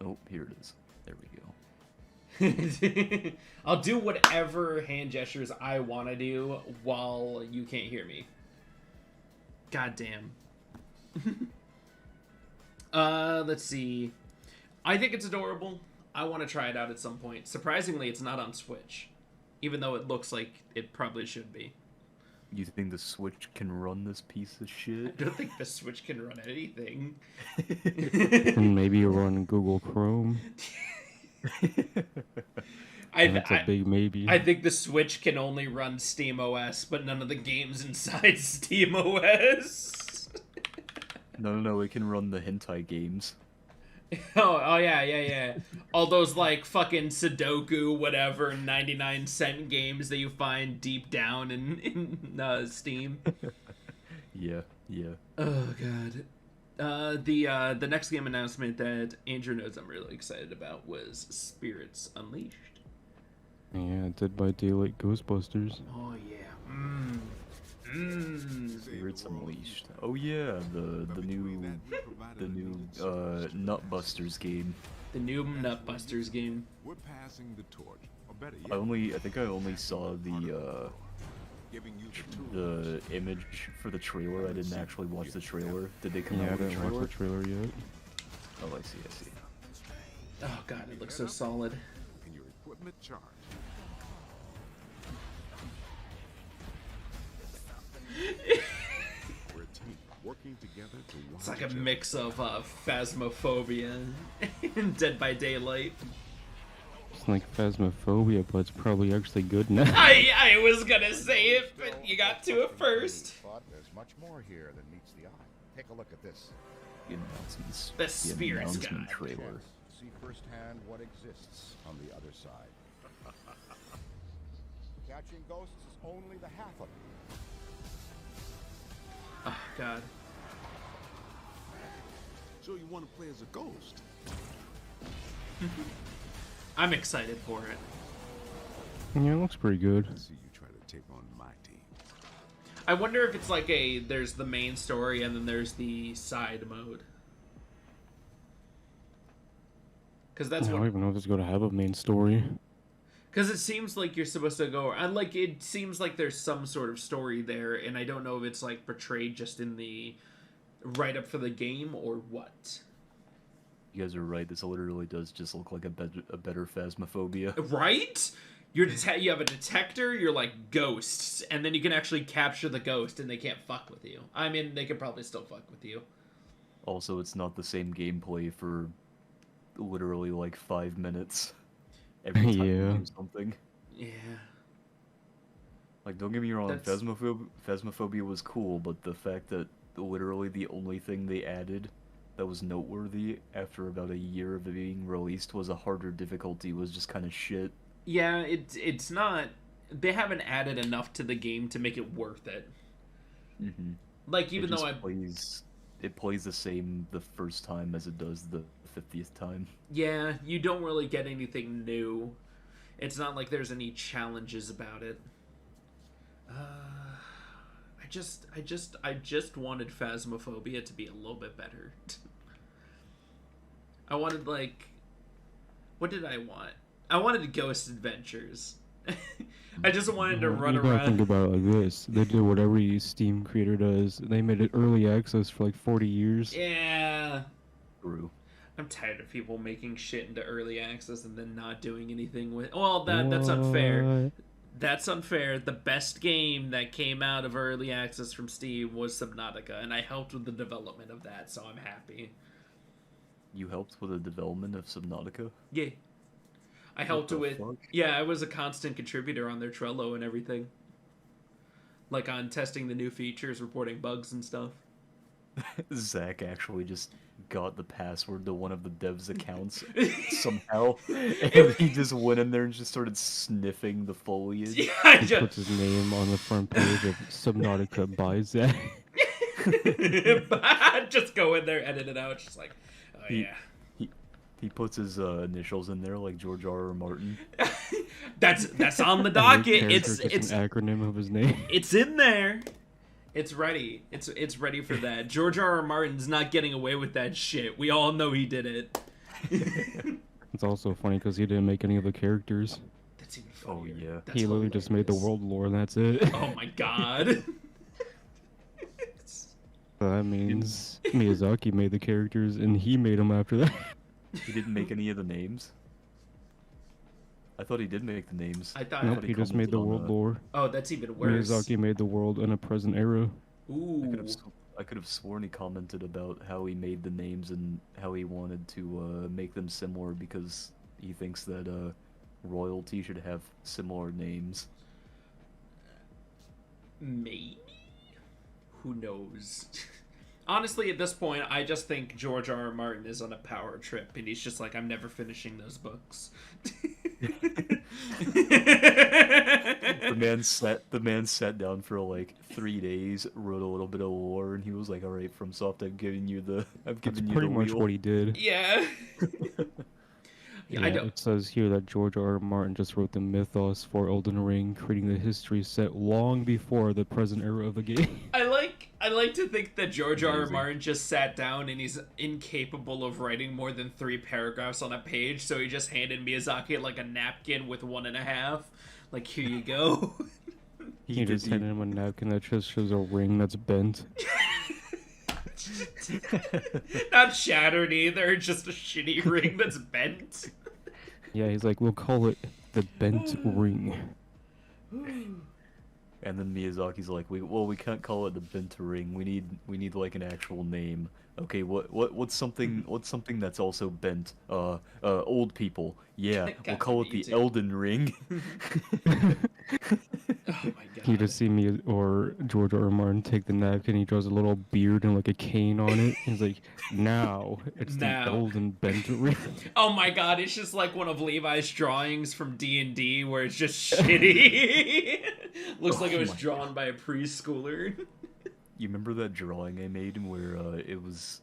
Oh, here it is. There we go. I'll do whatever hand gestures I want to do while you can't hear me. God damn. Let's see. I think it's adorable. I want to try it out at some point. Surprisingly, it's not on Switch, even though it looks like it probably should be. You think the Switch can run this piece of shit? I don't think the Switch can run anything. And maybe run Google Chrome. That's a big maybe. I think the Switch can only run SteamOS, but none of the games inside SteamOS. No, it can run the hentai games. Oh yeah. All those like fucking Sudoku, whatever, 99-cent games that you find deep down in Steam. Yeah. Oh god. The next game announcement that Andrew knows I'm really excited about was Spirits Unleashed. Yeah, Dead by Daylight Ghostbusters. Oh yeah. Spirits Unleashed. Oh yeah, the new Nutbusters game. The new Nutbusters game. We're passing the torch. Or better yet, I think I only saw the image for the trailer. I didn't actually watch the trailer. Did they come Yeah, I out with a didn't trailer? watch the trailer yet. Oh, I see. Oh god, it looks so solid. and your equipment charged. We're a team working together to It's like a mix of Phasmophobia and Dead by Daylight. It's like Phasmophobia, but it's probably actually good now. I was gonna say it, but you got to it first. But there's much more here than meets the eye. Take a look at this. The announcements. The Spirits announcement Guide. trailer. See firsthand what exists on the other side. Catching ghosts is only the half of it. Oh god. So you want to play as a ghost? I'm excited for it. Yeah, it looks pretty good. I see you try to take on my team. I wonder if it's like there's the main story and then there's the side mode. Because that's I what. don't even know if it's going to have a main story. Because it seems like you're supposed to go, and like it seems like there's some sort of story there, and I don't know if it's like portrayed just in the write-up for the game or what. You guys are right. This literally does just look like a better Phasmophobia. Right? You have a detector. You're like ghosts, and then you can actually capture the ghost, and they can't fuck with you. I mean, they could probably still fuck with you. Also, it's not the same gameplay for literally like 5 minutes. Every time you do something. Yeah. Like, don't get me wrong, Phasmophobia was cool, but the fact that literally the only thing they added that was noteworthy after about a year of it being released was a harder difficulty was just kind of shit. Yeah, it's not. They haven't added enough to the game to make it worth it. Mm-hmm. Like, even though it plays the same the first time as it does the 50th time. Yeah, you don't really get anything new. It's not like there's any challenges about it. I just wanted Phasmophobia to be a little bit better. I wanted, like, what did I want? I wanted Ghost Adventures. I just wanted to run you gotta around. think about it like this. They do what every Steam creator does. They made it early access for like 40 years. Yeah. True. I'm tired of people making shit into early access and then not doing anything with. Well, that's unfair. That's unfair. The best game that came out of early access from Steam was Subnautica, and I helped with the development of that, so I'm happy. You helped with the development of Subnautica? Yeah. I helped with. Fuck? Yeah, I was a constant contributor on their Trello and everything. Like on testing the new features, reporting bugs and stuff. Zach actually just got the password to one of the devs' accounts somehow, and he just went in there and just started sniffing the foliage. Yeah, He puts his name on the front page of Subnautica by Zach. Just go in there, edit it out. Just like, oh yeah. He puts his initials in there like George R.R. Martin. That's on the docket. It's an acronym of his name. It's in there. It's ready. It's ready for that. George R.R. Martin's not getting away with that shit. We all know he did it. It's also funny because he didn't make any of the characters. That's even Oh, funnier. yeah. That's He literally just made the hilarious. world lore and that's it. Oh my god. So that means Miyazaki made the characters and he made them after that. He didn't make any of the names. I thought he did make the names. I thought. Nope, he just made the world lore. Oh, that's even worse. Miyazaki made the world in a present era. Ooh. I could have sworn he commented about how he made the names and how he wanted to make them similar because he thinks that royalty should have similar names. Maybe? Who knows? Honestly, at this point, I just think George R. R. Martin is on a power trip, and he's just like, I'm never finishing those books. The man sat down for like 3 days, wrote a little bit of lore, and he was like, "All right, FromSoft, I've given you the That's pretty much wheel." what he did. Yeah. Yeah, I don't. it says here that George R. R. Martin just wrote the mythos for Elden Ring, creating the history set long before the present era of the game. I like to think that George R. R. Amazing. Martin just sat down and he's incapable of writing more than 3 paragraphs on a page, so he just handed Miyazaki like a napkin with 1.5. Like, here you go. He just handed him a napkin that just shows a ring that's bent. Not shattered either, just a shitty ring that's bent. Yeah, he's like, we'll call it the bent ring. And then Miyazaki's like, we can't call it the bent ring. We need like an actual name. Okay, what's something that's also bent? Old people. Yeah, we'll Got call to it be the too. Elden Ring. Oh my god. You just see me or George R. R. Martin take the napkin, he draws a little beard and like a cane on it. He's like, now it's Now. the Elden bent ring. Oh my god, it's just like one of Levi's drawings from D&D where it's just shitty. Looks like it was my drawn by a preschooler. You remember that drawing I made where it was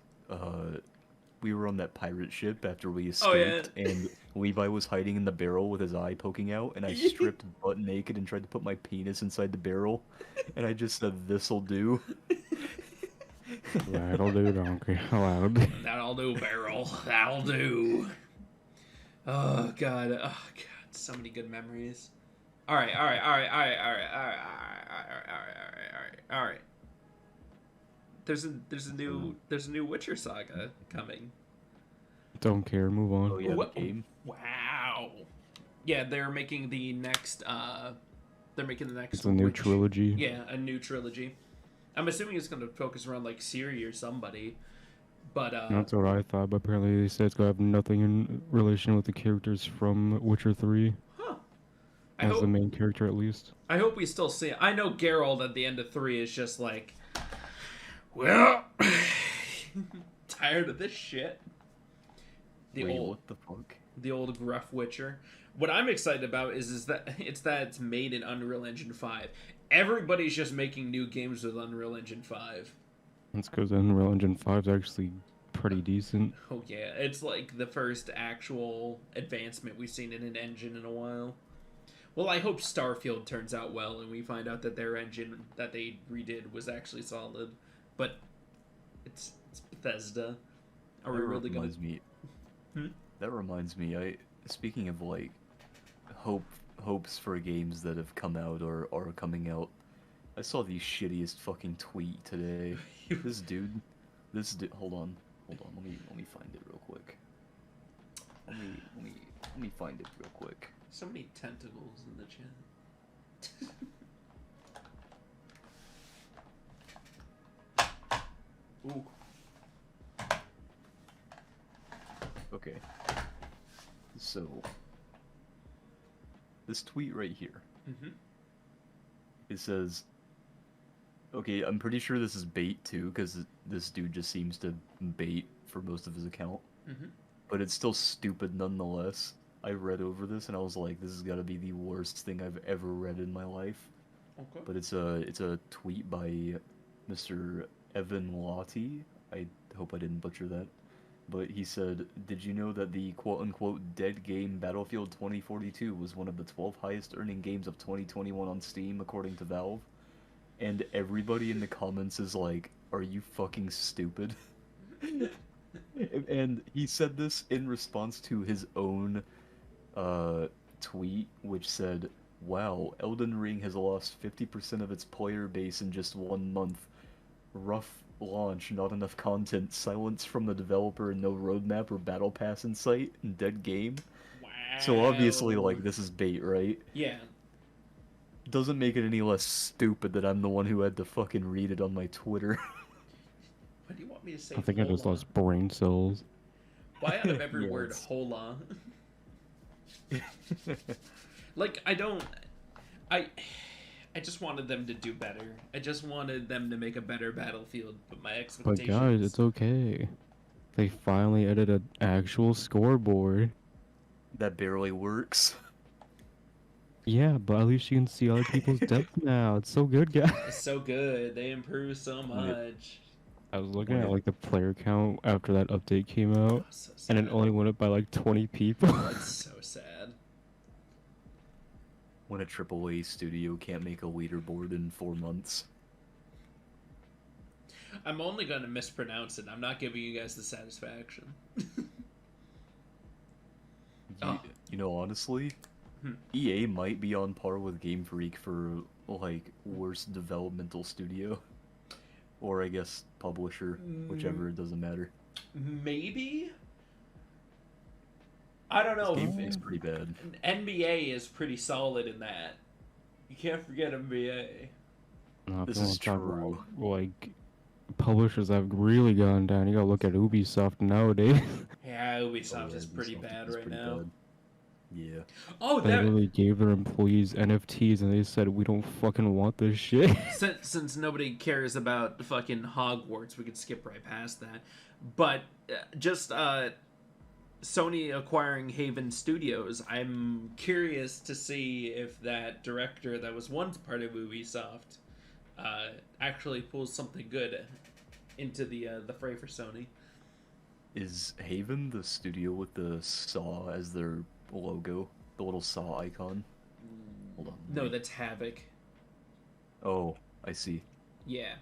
we were on that pirate ship after we escaped, Oh, yeah. and Levi was hiding in the barrel with his eye poking out, and I stripped butt naked and tried to put my penis inside the barrel, and I just said, "This'll do." That'll do, donkey. Allowed. That'll do, barrel. That'll do. Oh god. Oh god. So many good memories. Alright. There's a new Witcher saga coming. Don't care, move on. Oh yeah, the What? game. Wow. Yeah, they're making the next It's a new trilogy. Yeah, a new trilogy. I'm assuming it's gonna focus around like Ciri or somebody. But That's what I thought, but apparently they said it's gonna have nothing in relation with the characters from Witcher 3. huh. As the main character, at least. I hope we still see it. I know Geralt at the end of 3 is just like, well, tired of this shit. Wait, what the fuck? The old gruff Witcher. What I'm excited about is that it's made in Unreal Engine 5. Everybody's just making new games with Unreal Engine 5. That's because Unreal Engine 5 is actually pretty decent. Oh yeah, it's like the first actual advancement we've seen in an engine in a while. Well, I hope Starfield turns out well and we find out that their engine that they redid was actually solid. But it's Bethesda. Are we really gonna? That reminds me. Speaking of like hopes for games that have come out or are coming out, I saw the shittiest fucking tweet today. This dude. Hold on. Let me find it real quick. Let me find it real quick. So many tentacles in the chat. Ooh. Okay. So, this tweet right here. Mm-hmm. It says, okay, I'm pretty sure this is bait too, because this dude just seems to bait for most of his account. Mm-hmm. But it's still stupid nonetheless. I read over this and I was like, this has got to be the worst thing I've ever read in my life. Okay. But it's a tweet by Mr. Evan Lottie. I hope I didn't butcher that. But he said, did you know that the quote-unquote dead game Battlefield 2042 was one of the 12 highest earning games of 2021 on Steam, according to Valve? And everybody in the comments is like, are you fucking stupid? And he said this in response to his own tweet, which said, "Wow, Elden Ring has lost 50% of its player base in just 1 month. Rough launch, not enough content, silence from the developer, and no roadmap or battle pass in sight, and dead game." So obviously, Wow. like, this is bait, right? Yeah. Doesn't make it any less stupid that I'm the one who had to fucking read it on my Twitter. What do you want me to say? I think I just Hola? lost brain cells. Why out of every Yeah, word, it's- hola? Like, I don't. I just wanted them to do better. I just wanted them to make a better Battlefield, but my But expectations. guys, it's okay. They finally added an actual scoreboard. That barely works. Yeah, but at least you can see other people's depth now. It's so good, guys. It's so good. They improved so When it- much. I was looking When at it- like the player count after that update came Oh, out, so and sad. it only went up by like 20 people. It's so sad. When a AAA studio can't make a leaderboard in 4 months. I'm only going to mispronounce it. I'm not giving you guys the satisfaction. Oh. You know, honestly, Hmm. EA might be on par with Game Freak for, like, worst developmental studio. Or, I guess, publisher, whichever, it doesn't matter. Maybe? I don't know. Game Freak's pretty bad. NBA is pretty solid in that. You can't forget NBA. No, if This you is wanna talk about, true. like, publishers have really gone down. You gotta look at Ubisoft nowadays. Yeah, Ubisoft Oh, is yeah, pretty Ubisoft bad is right pretty now. bad. Yeah. Oh, They that literally gave their employees NFTs and they said, we don't fucking want this shit. since nobody cares about fucking Hogwarts, we could skip right past that. But just Sony acquiring Haven Studios, I'm curious to see if that director that was once part of Ubisoft actually pulls something good into the fray for Sony. Is Haven the studio with the saw as their logo? The little saw icon? Hold on. No, that's Havoc. Oh, I see. Yeah.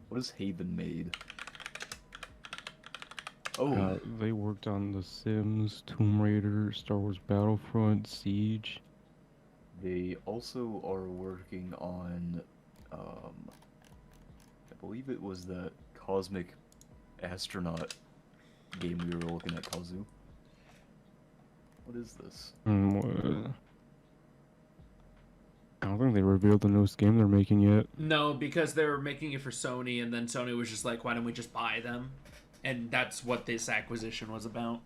What has Haven made? Oh, They worked on The Sims, Tomb Raider, Star Wars Battlefront, Siege. they also are working on, I believe it was that Cosmic Astronaut game we were looking at, Kazu. What is this? I don't think they revealed the newest game they're making yet. No, because they were making it for Sony, and then Sony was just like, why don't we just buy them? And that's what this acquisition was about.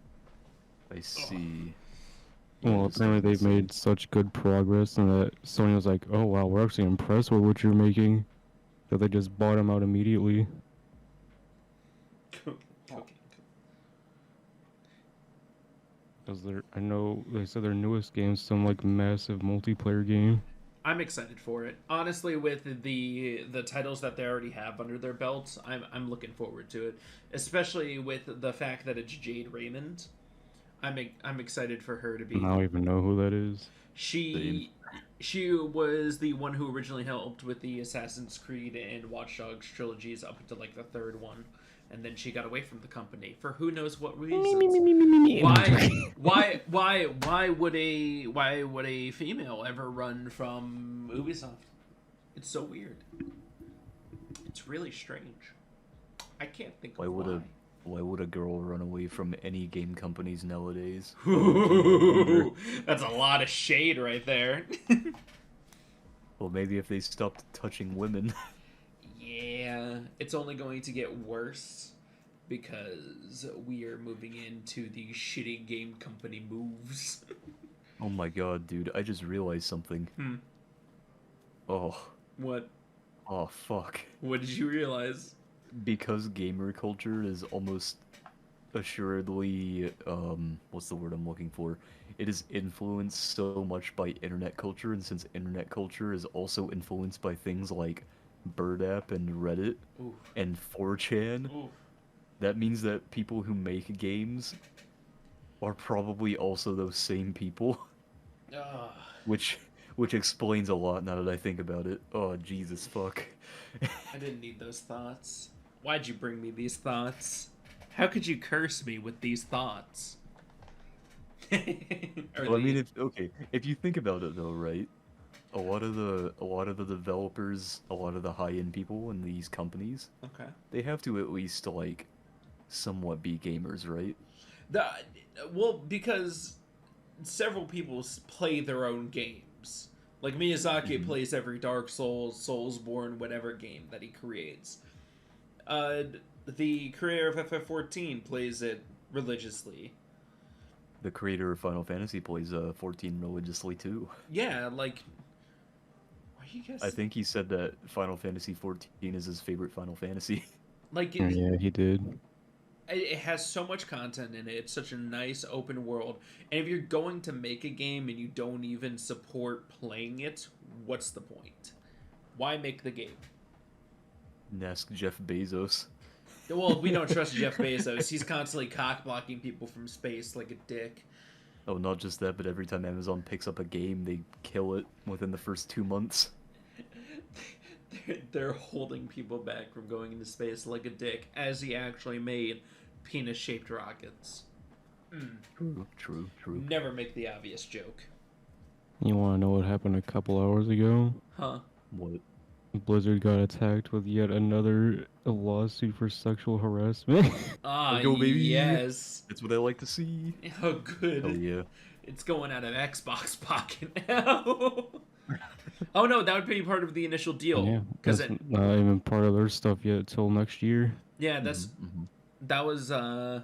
I see. Well, apparently they've made such good progress, and that Sony was like, "Oh wow, we're actually impressed with what you're making," that they just bought them out immediately. Because I know they said their newest game's some like massive multiplayer game. I'm excited for it. Honestly, with the titles that they already have under their belts, I'm looking forward to it. Especially with the fact that it's Jade Raymond. I'm excited for her to be. I don't even know who that is. She was the one who originally helped with the Assassin's Creed and Watch Dogs trilogies up until like the third one, and then she got away from the company for who knows what reasons. Why would a female ever run from Ubisoft? It's so weird. It's really strange. I can't think of Why would a girl run away from any game companies nowadays? Ooh, that's a lot of shade right there. Well, maybe if they stopped touching women. Yeah, it's only going to get worse because we are moving into the shitty game company moves. Oh my god, dude, I just realized something. Oh, What? oh fuck. What did you realize? Because gamer culture is almost assuredly, what's the word I'm looking for? It is influenced so much by internet culture, and since internet culture is also influenced by things like Bird App and Reddit Ooh. and 4chan, Ooh. that means that people who make games are probably also those same people, Ugh. which explains a lot now that I think about it. Oh, Jesus fuck. I didn't need those thoughts. Why'd you bring me these thoughts? How could you curse me with these thoughts? Well, I mean, if you think about it though, right? A lot of the developers, a lot of the high-end people in these companies, Okay. they have to at least like somewhat be gamers, right? Well, because several people play their own games. Like Miyazaki plays every Dark Souls, Soulsborne, whatever game that he creates. The creator of FF14 plays it religiously. The creator of Final Fantasy plays 14 religiously too. Yeah, like. Why you guys? I think he said that Final Fantasy 14 is his favorite Final Fantasy. Like Yeah, he did. it has so much content in it. It's such a nice open world. And if you're going to make a game and you don't even support playing it, what's the point? Why make the game? Ask Jeff Bezos. Well, we don't trust Jeff Bezos. He's constantly cock blocking people from space like a dick. Oh, not just that, but every time Amazon picks up a game, they kill it within the first 2 months. They're holding people back from going into space like a dick, as he actually made penis-shaped rockets. True. Never make the obvious joke. You want to know what happened a couple hours ago? Huh. What? Blizzard got attacked with yet another lawsuit for sexual harassment. Ah, Let's go, baby. yes. That's what I like to see. Oh, good. Oh yeah. It's going out of Xbox pocket now. Oh no, that would be part of the initial deal. Yeah, Because that's not even part of their stuff yet till next year. yeah, that's Mhm. that was oh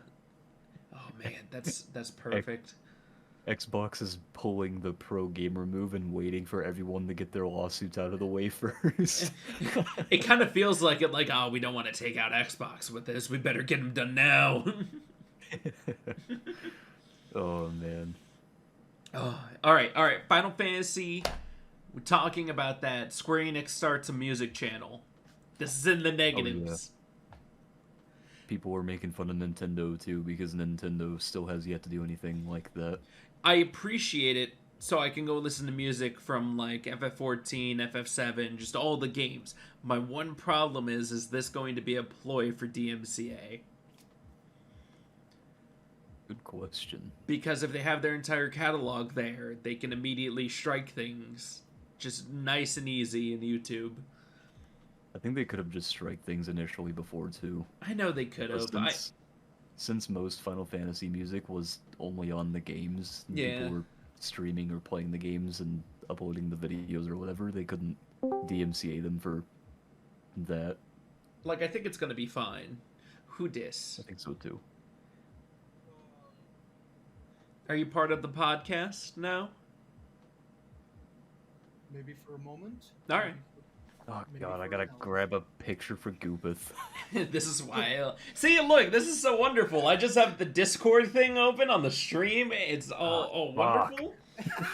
man, that's perfect. Xbox is pulling the pro gamer move and waiting for everyone to get their lawsuits out of the way first. It kind of feels like it, like, oh, we don't want to take out Xbox with this. We better get them done now. Oh man. Oh, all right. Final Fantasy. We're talking about that. Square Enix starts a music channel. This is in the negatives. People were making fun of Nintendo too because Nintendo still has yet to do anything like that. I appreciate it, so I can go listen to music from like FF14, FF7, just all the games. My one problem is this going to be a ploy for DMCA? Good question. Because if they have their entire catalog there, they can immediately strike things just nice and easy in YouTube. I think they could have just strike things initially before too. I know they could have. Since most Final Fantasy music was only on the games, and Yeah. people were streaming or playing the games and uploading the videos or whatever, they couldn't DMCA them for that. I think it's going to be fine. Who dis? I think so too. Are you part of the podcast now? Maybe for a moment. All right. Oh Maybe god, I for gotta now. grab a picture for Goopeth. This is why. See, look, this is so wonderful. I just have the Discord thing open on the stream. It's all wonderful.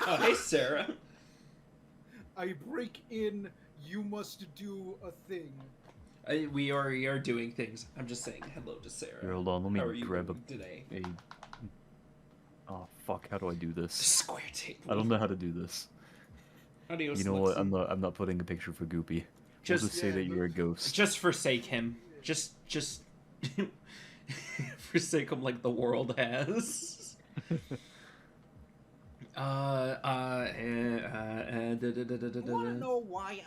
Oh, hey, Sarah. I break in. You must do a thing. We are doing things. I'm just saying hello to Sarah. Here, hold on, let How are me you grab doing today? Oh fuck, how do I do this? Square table. I don't know how to do this. Adios, You know what? Lexi. I'm not putting a picture for Goopy. Just- Just say Yeah, that you're a ghost. Just forsake him. Just forsake him like the world has. You wanna know why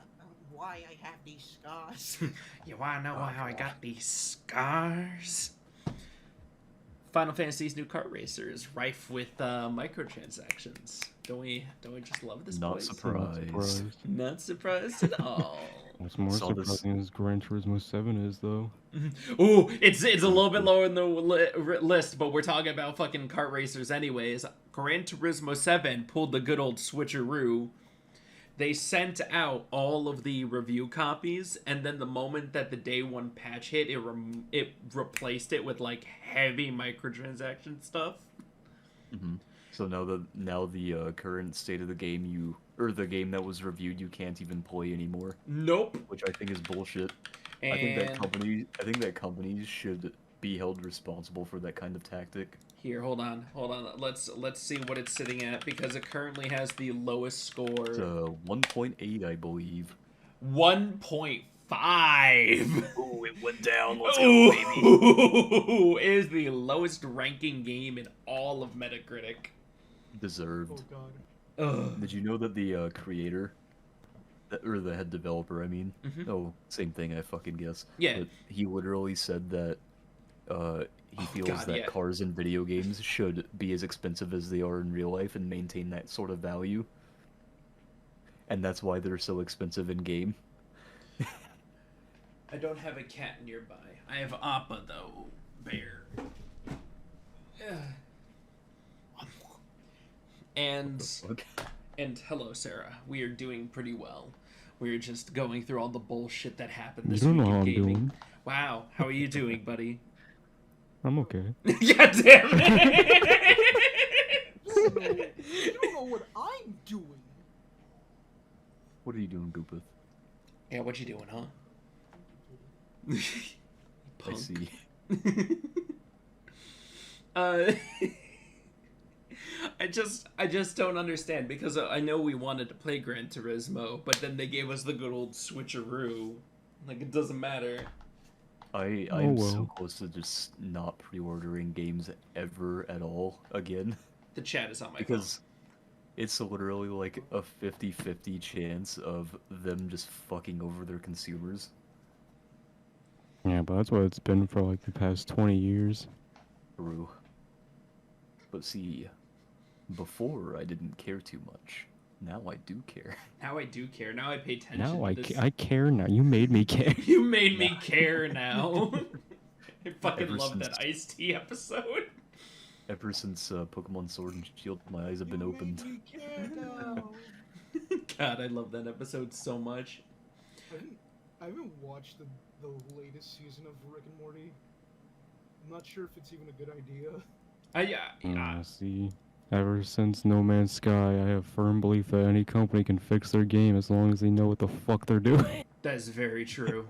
I have these scars? You wanna know how I got these scars? Final Fantasy's new kart racer is rife with microtransactions. Don't we just love this Not place? surprised. Not surprised at all. What's more Saw this- surprising is Gran Turismo 7 is, though. Ooh, it's a little bit lower in the list, but we're talking about fucking kart racers anyways. Gran Turismo 7 pulled the good old switcheroo. They sent out all of the review copies, and then the moment that the day one patch hit, it replaced it with like heavy microtransaction stuff. Hmm. So now the current state of the game, the game that was reviewed, you can't even play anymore, Nope. which I think is bullshit. And I think that companies should be held responsible for that kind of tactic. here, hold on. Let's see what it's sitting at because it currently has the lowest score. It's 1.8, I believe. 1.5. 5. Oh, it went down. Let's Ooh, go, baby. it is the lowest ranking game in all of Metacritic. Deserved. Oh god. Ugh. Did you know that the creator, or the head developer, I mean, Mhm. oh, same thing, I fucking guess. Yeah. But he literally said that he feels God, that yeah. cars in video games should be as expensive as they are in real life and maintain that sort of value. And that's why they're so expensive in game. I don't have a cat nearby. I have Appa though, bear. And Fuck. and hello, Sarah. We are doing pretty well. We're just going through all the bullshit that happened You this don't week know in how I'm gaming. doing. Wow, how are you doing, buddy? I'm okay. God damn it! You don't know what I'm doing. What are you doing, Goopeth? Yeah, what you doing, huh? I see. uh, I just don't understand because I know we wanted to play Gran Turismo, but then they gave us the good old switcheroo. Like it doesn't matter. I'm so well. close to just not pre-ordering games ever at all again. The chat is on my Because it's literally like a 50-50 chance of them just fucking over their consumers. Yeah, but that's what it's been for like the past 20 years. True. But see, before I didn't care too much. Now I do care. Now I do care. Now I pay attention. Now to I, this. I care now. You made me care. You made me care now. I fucking Ever love that since- iced tea episode. Ever since Pokemon Sword and Shield, my eyes have been You opened. made me care now. God, I love that episode so much. I haven't watched the latest season of Rick and Morty. I'm not sure if it's even a good idea. Yeah. See, ever since No Man's Sky, I have firm belief that any company can fix their game as long as they know what the fuck they're doing. That is very true.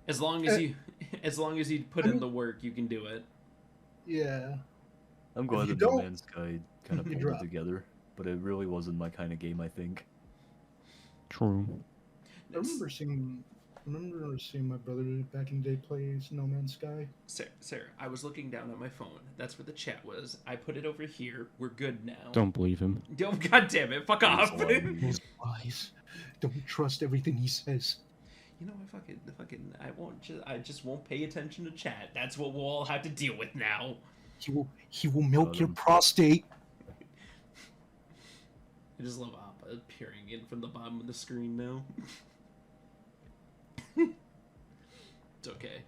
As long as you put in the work, you can do it. Yeah. I'm glad you that No don't, Man's Sky kind of you pulled drop. it together, but it really wasn't my kind of game, I think. True. I remember seeing my brother back in the day play No Man's Sky. Sarah, I was looking down at my phone. That's where the chat was. I put it over here. We're good now. Don't believe him. Oh, God damn it! Fuck off. He's lying. Those lies. Don't trust everything he says. You know, I just won't pay attention to chat. That's what we'll all have to deal with now. He will milk Got your him. prostate. I just love Appa appearing in from the bottom of the screen now. It's okay.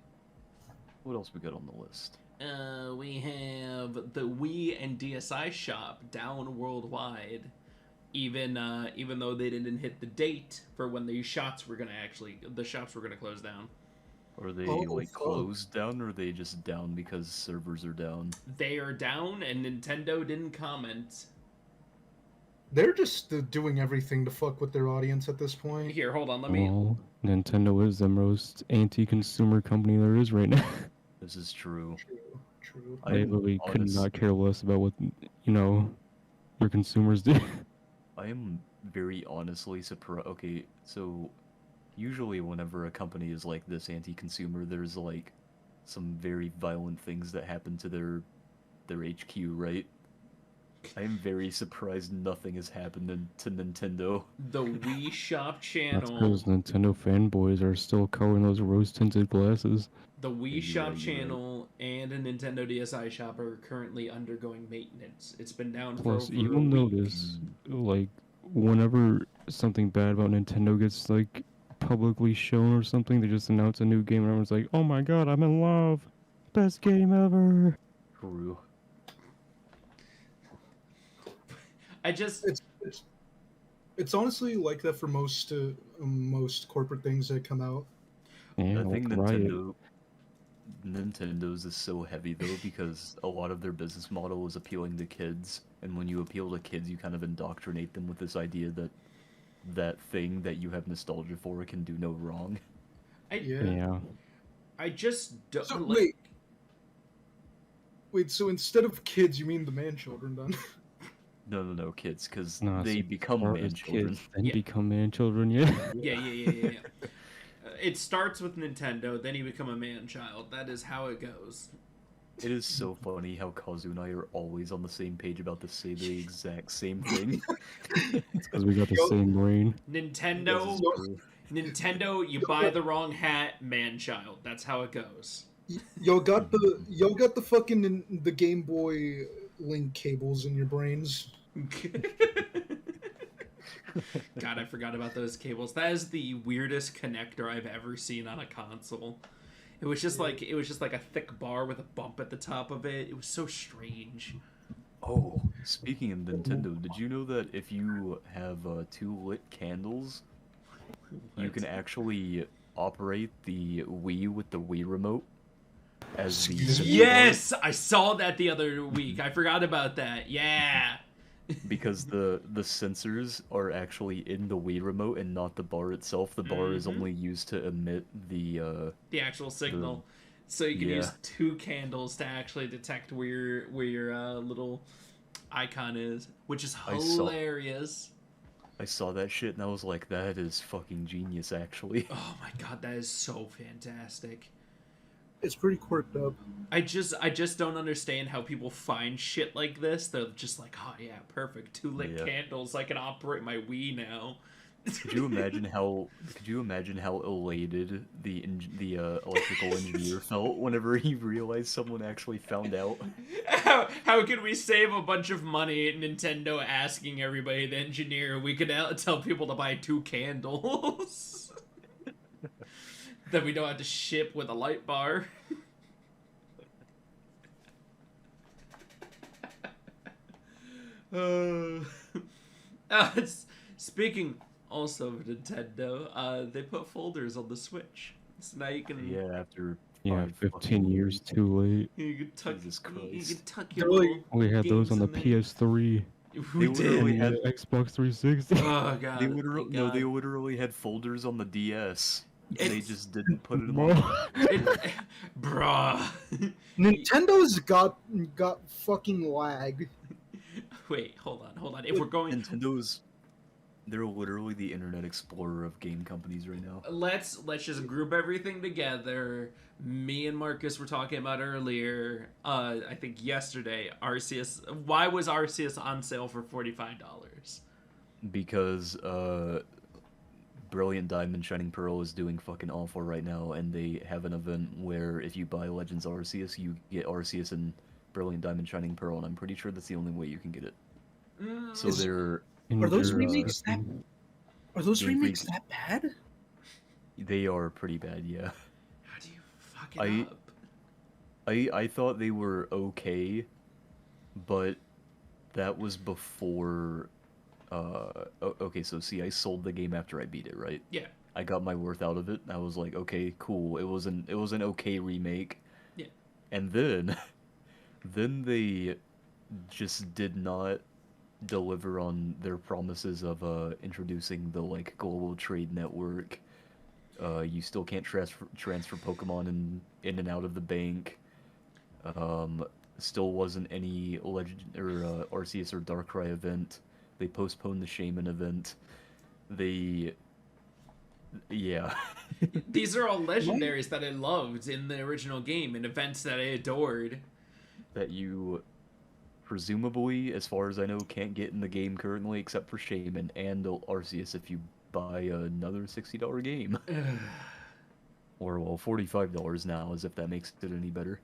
What else we got on the list? We have the Wii and DSi shop down worldwide, even though they didn't hit the date for when the shops were gonna close down. Are they Oh, like fuck. closed down, or are they just down because servers are down? They are down, and Nintendo didn't comment. They're just doing everything to fuck with their audience at this point. Here, hold on, let me. Well, Nintendo is the most anti-consumer company there is right now. This is true. True. They I'm really could honest- not care less about what, your consumers do. I am very honestly surprised. Okay, so usually whenever a company is like this anti-consumer, there's like some very violent things that happen to their HQ, right? I am very surprised nothing has happened to Nintendo. The Wii Shop That's channel. because Nintendo fanboys are still covering those rose-tinted glasses. The Wii You're Shop right, you're right. channel and a Nintendo DSi shop are currently undergoing maintenance. It's been down Plus, for you over will a week. notice, like, whenever something bad about Nintendo gets, like, publicly shown or something, they just announce a new game and everyone's like, oh my god, I'm in love! Best game ever! True. I just It's honestly like that for most corporate things that come out. Yeah, I think like Riot. Nintendo's is so heavy though because a lot of their business model is appealing to kids, and when you appeal to kids, you kind of indoctrinate them with this idea that that thing that you have nostalgia for can do no wrong. Yeah. I just don't So like. wait. So instead of kids, you mean the man children then? No, kids, because Nah, they so become start man as children. kids, then Yeah. become man children, yeah. Yeah. It starts with Nintendo, then you become a man-child. That is how it goes. It is so funny how Kazu and I are always on the same page about the exact same thing. It's because we got the Yo- same brain. Nintendo, Yo- True. Nintendo, you buy the wrong hat, man-child. That's how it goes. Y'all got the fucking the Game Boy link cables in your brains. God, I forgot about those cables. That is the weirdest connector I've ever seen on a console. It was just like a thick bar with a bump at the top of it. It was so strange. Oh, speaking of Nintendo, did you know that if you have two lit candles, you What? can actually operate the Wii with the Wii remote as the Excuse center me? Yes, I saw that the other week. I forgot about that. Yeah. bar, because the sensors are actually in the Wii remote and not the bar itself. The bar is Mhm. only used to emit the The actual signal. So you can yeah. use two candles to actually detect where your little icon is, which is I saw- hilarious. I saw that shit and I was like, that is fucking genius, actually. Oh my god, that is so fantastic. It's pretty quirked up. I just don't understand how people find shit like this. They're just like, oh yeah, perfect. Two lit Yeah. candles. I can operate my Wii now. Could you imagine how elated the electrical engineer felt whenever he realized someone actually found out? How can we save a bunch of money? Nintendo asking everybody, the engineer, we could tell people to buy two candles. Then we don't have to ship with a light bar. Speaking also of Nintendo, they put folders on the Switch. So now you can Yeah, after Yeah, 5 15 fucking years too late. you can tuck Jesus you Christ. can tuck your They're like- little We had those games on the in there. PS3 We They literally did. had- and the Xbox 360. Oh god. They literally thank no, God. they literally had folders on the DS. They It's- just didn't put them Bro. on. Bruh. Nintendo's got fucking lag. Wait, hold on. If we're going, They're literally the Internet Explorer of game companies right now. let's just group everything together. Me and Marcus were talking about earlier. I think yesterday. Arceus. Why was Arceus on sale for $45? Because Brilliant Diamond Shining Pearl is doing fucking awful right now, and they have an event where if you buy Legends Arceus, you get Arceus and Brilliant Diamond Shining Pearl, and I'm pretty sure that's the only way you can get it. So Is- they're Are those They're, remakes that? Are those Game remakes Freak- that bad? they are pretty bad, yeah. How do you fuck it I- up? I thought they were okay, but that was before. Okay, so see, I sold the game after I beat it, right? Yeah. I got my worth out of it. I was like, okay, cool. It was an okay remake. Yeah. And then, then they just did not deliver on their promises of introducing the like global trade network. You still can't transfer Pokemon in and out of the bank. Still wasn't any Legend or Arceus or Darkrai event. They postponed the Shaman event. Yeah. These are all legendaries that I loved in the original game and events that I adored. That you, presumably, as far as I know, can't get in the game currently except for Shaman and Arceus if you buy another $60 game. Or, well, $45 now, as if that makes it any better.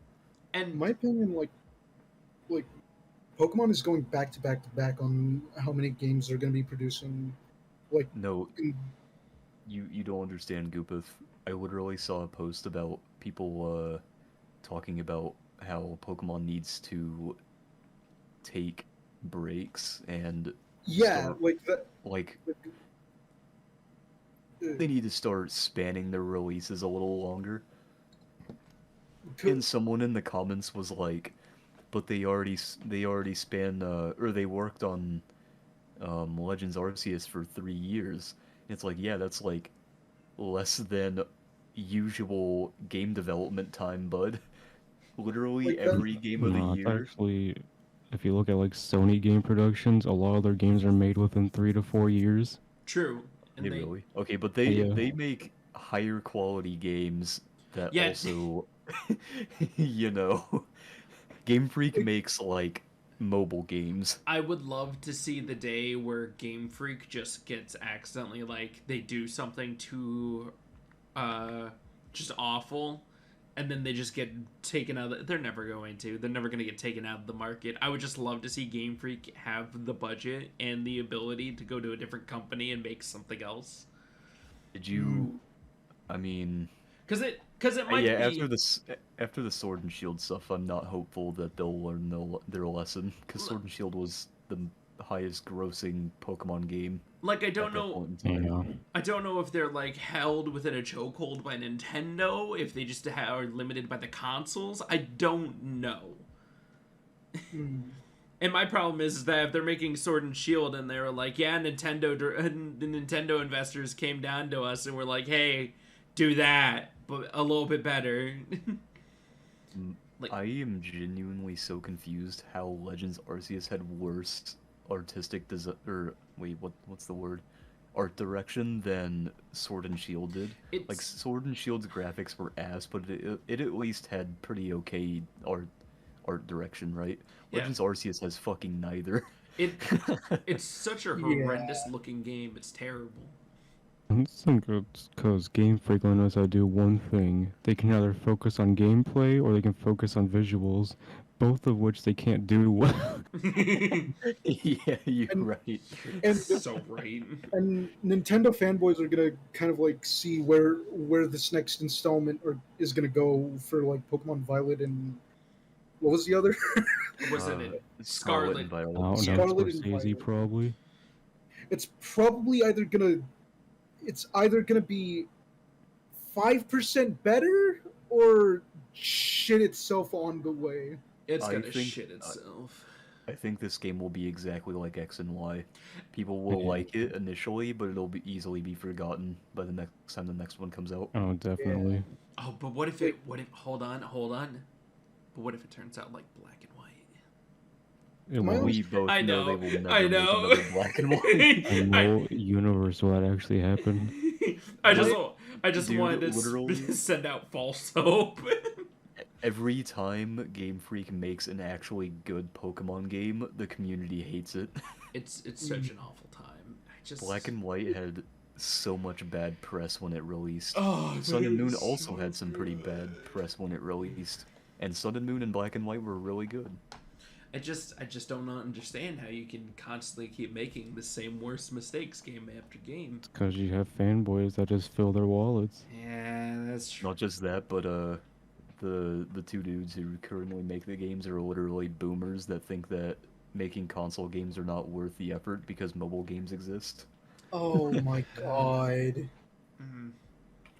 In And my opinion, like Pokemon is going back to back to back on how many games they're going to be producing. Like, No, in- you don't understand, Goopith. I literally saw a post about people talking about how Pokemon needs to take breaks and yeah, start, like that. like they need to start spanning their releases a little longer. And someone in the comments was like, but they already span or they worked on Legends Arceus for 3 years. It's like, yeah, that's like less than usual game development time, bud. Literally Like, every game of No, the it's year. actually, if you look at like Sony game productions, a lot of their games are made within 3 to 4 years. true. And They they, really? Okay, but they Yeah. they make higher quality games that Yeah. also, you know, Game Freak Like, makes like mobile games. I would love to see the day where Game Freak just gets accidentally like they do something too just awful, and then they just get taken out of they're never going to. They're never going to get taken out of the market. I would just love to see Game Freak have the budget and the ability to go to a different company and make something else. Did you? I mean, Cuz it might yeah. be After the Sword and Shield stuff, I'm not hopeful that they'll learn their lesson. Because Sword and Shield was the highest grossing Pokemon game like I at don't that know point in time. Yeah. I don't know if they're like held within a chokehold by Nintendo, if they just are limited by the consoles. I don't know. mm, And my problem is that if they're making Sword and Shield and they were like, yeah, the Nintendo investors came down to us and were like, hey, do that, but a little bit better. Like- I am genuinely so confused how Legends Arceus had worse artistic design, or wait, what's the word? Art direction than Sword and Shield did. Like It's Sword and Shield's graphics were ass, but it at least had pretty okay art direction, right? Yeah. Legends Arceus has fucking neither. it it's such a Yeah. horrendous looking game. It's terrible. I think it's because Game Freak only knows how to do one thing. They can either focus on gameplay or they can focus on visuals, both of which they can't do well. Yeah, you're And- right. and So right. and Nintendo fanboys are gonna kind of like see where this next installment is gonna go for like Pokemon Violet and what was the other? Wasn't it Scarlet Scarlet? and Violet. I don't know, Scarlet and Scorsese Violet. probably. It's probably either gonna be 5% better or shit itself on the way. It's I gonna think- shit itself. I think this game will be exactly like X and Y. People will Yeah. like it initially, but it'll easily be forgotten by the next time the next one comes out. Oh, definitely. Oh, but what if it? What if? Hold on. But what if it turns out like black and white? It My won't. We both I know, know, they will never I make know. another black and white. In no universe will that actually happen. I just Dude, wanted to literally- send out false hope. Every time Game Freak makes an actually good Pokemon game, the community hates it. it's such an awful time. I just Black and White had so much bad press when it released. oh, Sun and it Moon was also so had some pretty good. bad press when it released. And Sun and Moon and Black and White were really good. I just don't understand how you can constantly keep making the same worst mistakes game after game. Because you have fanboys that just fill their wallets. Yeah, that's true. Not just that, but the two dudes who currently make the games are literally boomers that think that making console games are not worth the effort because mobile games exist. Oh my god. Mhm.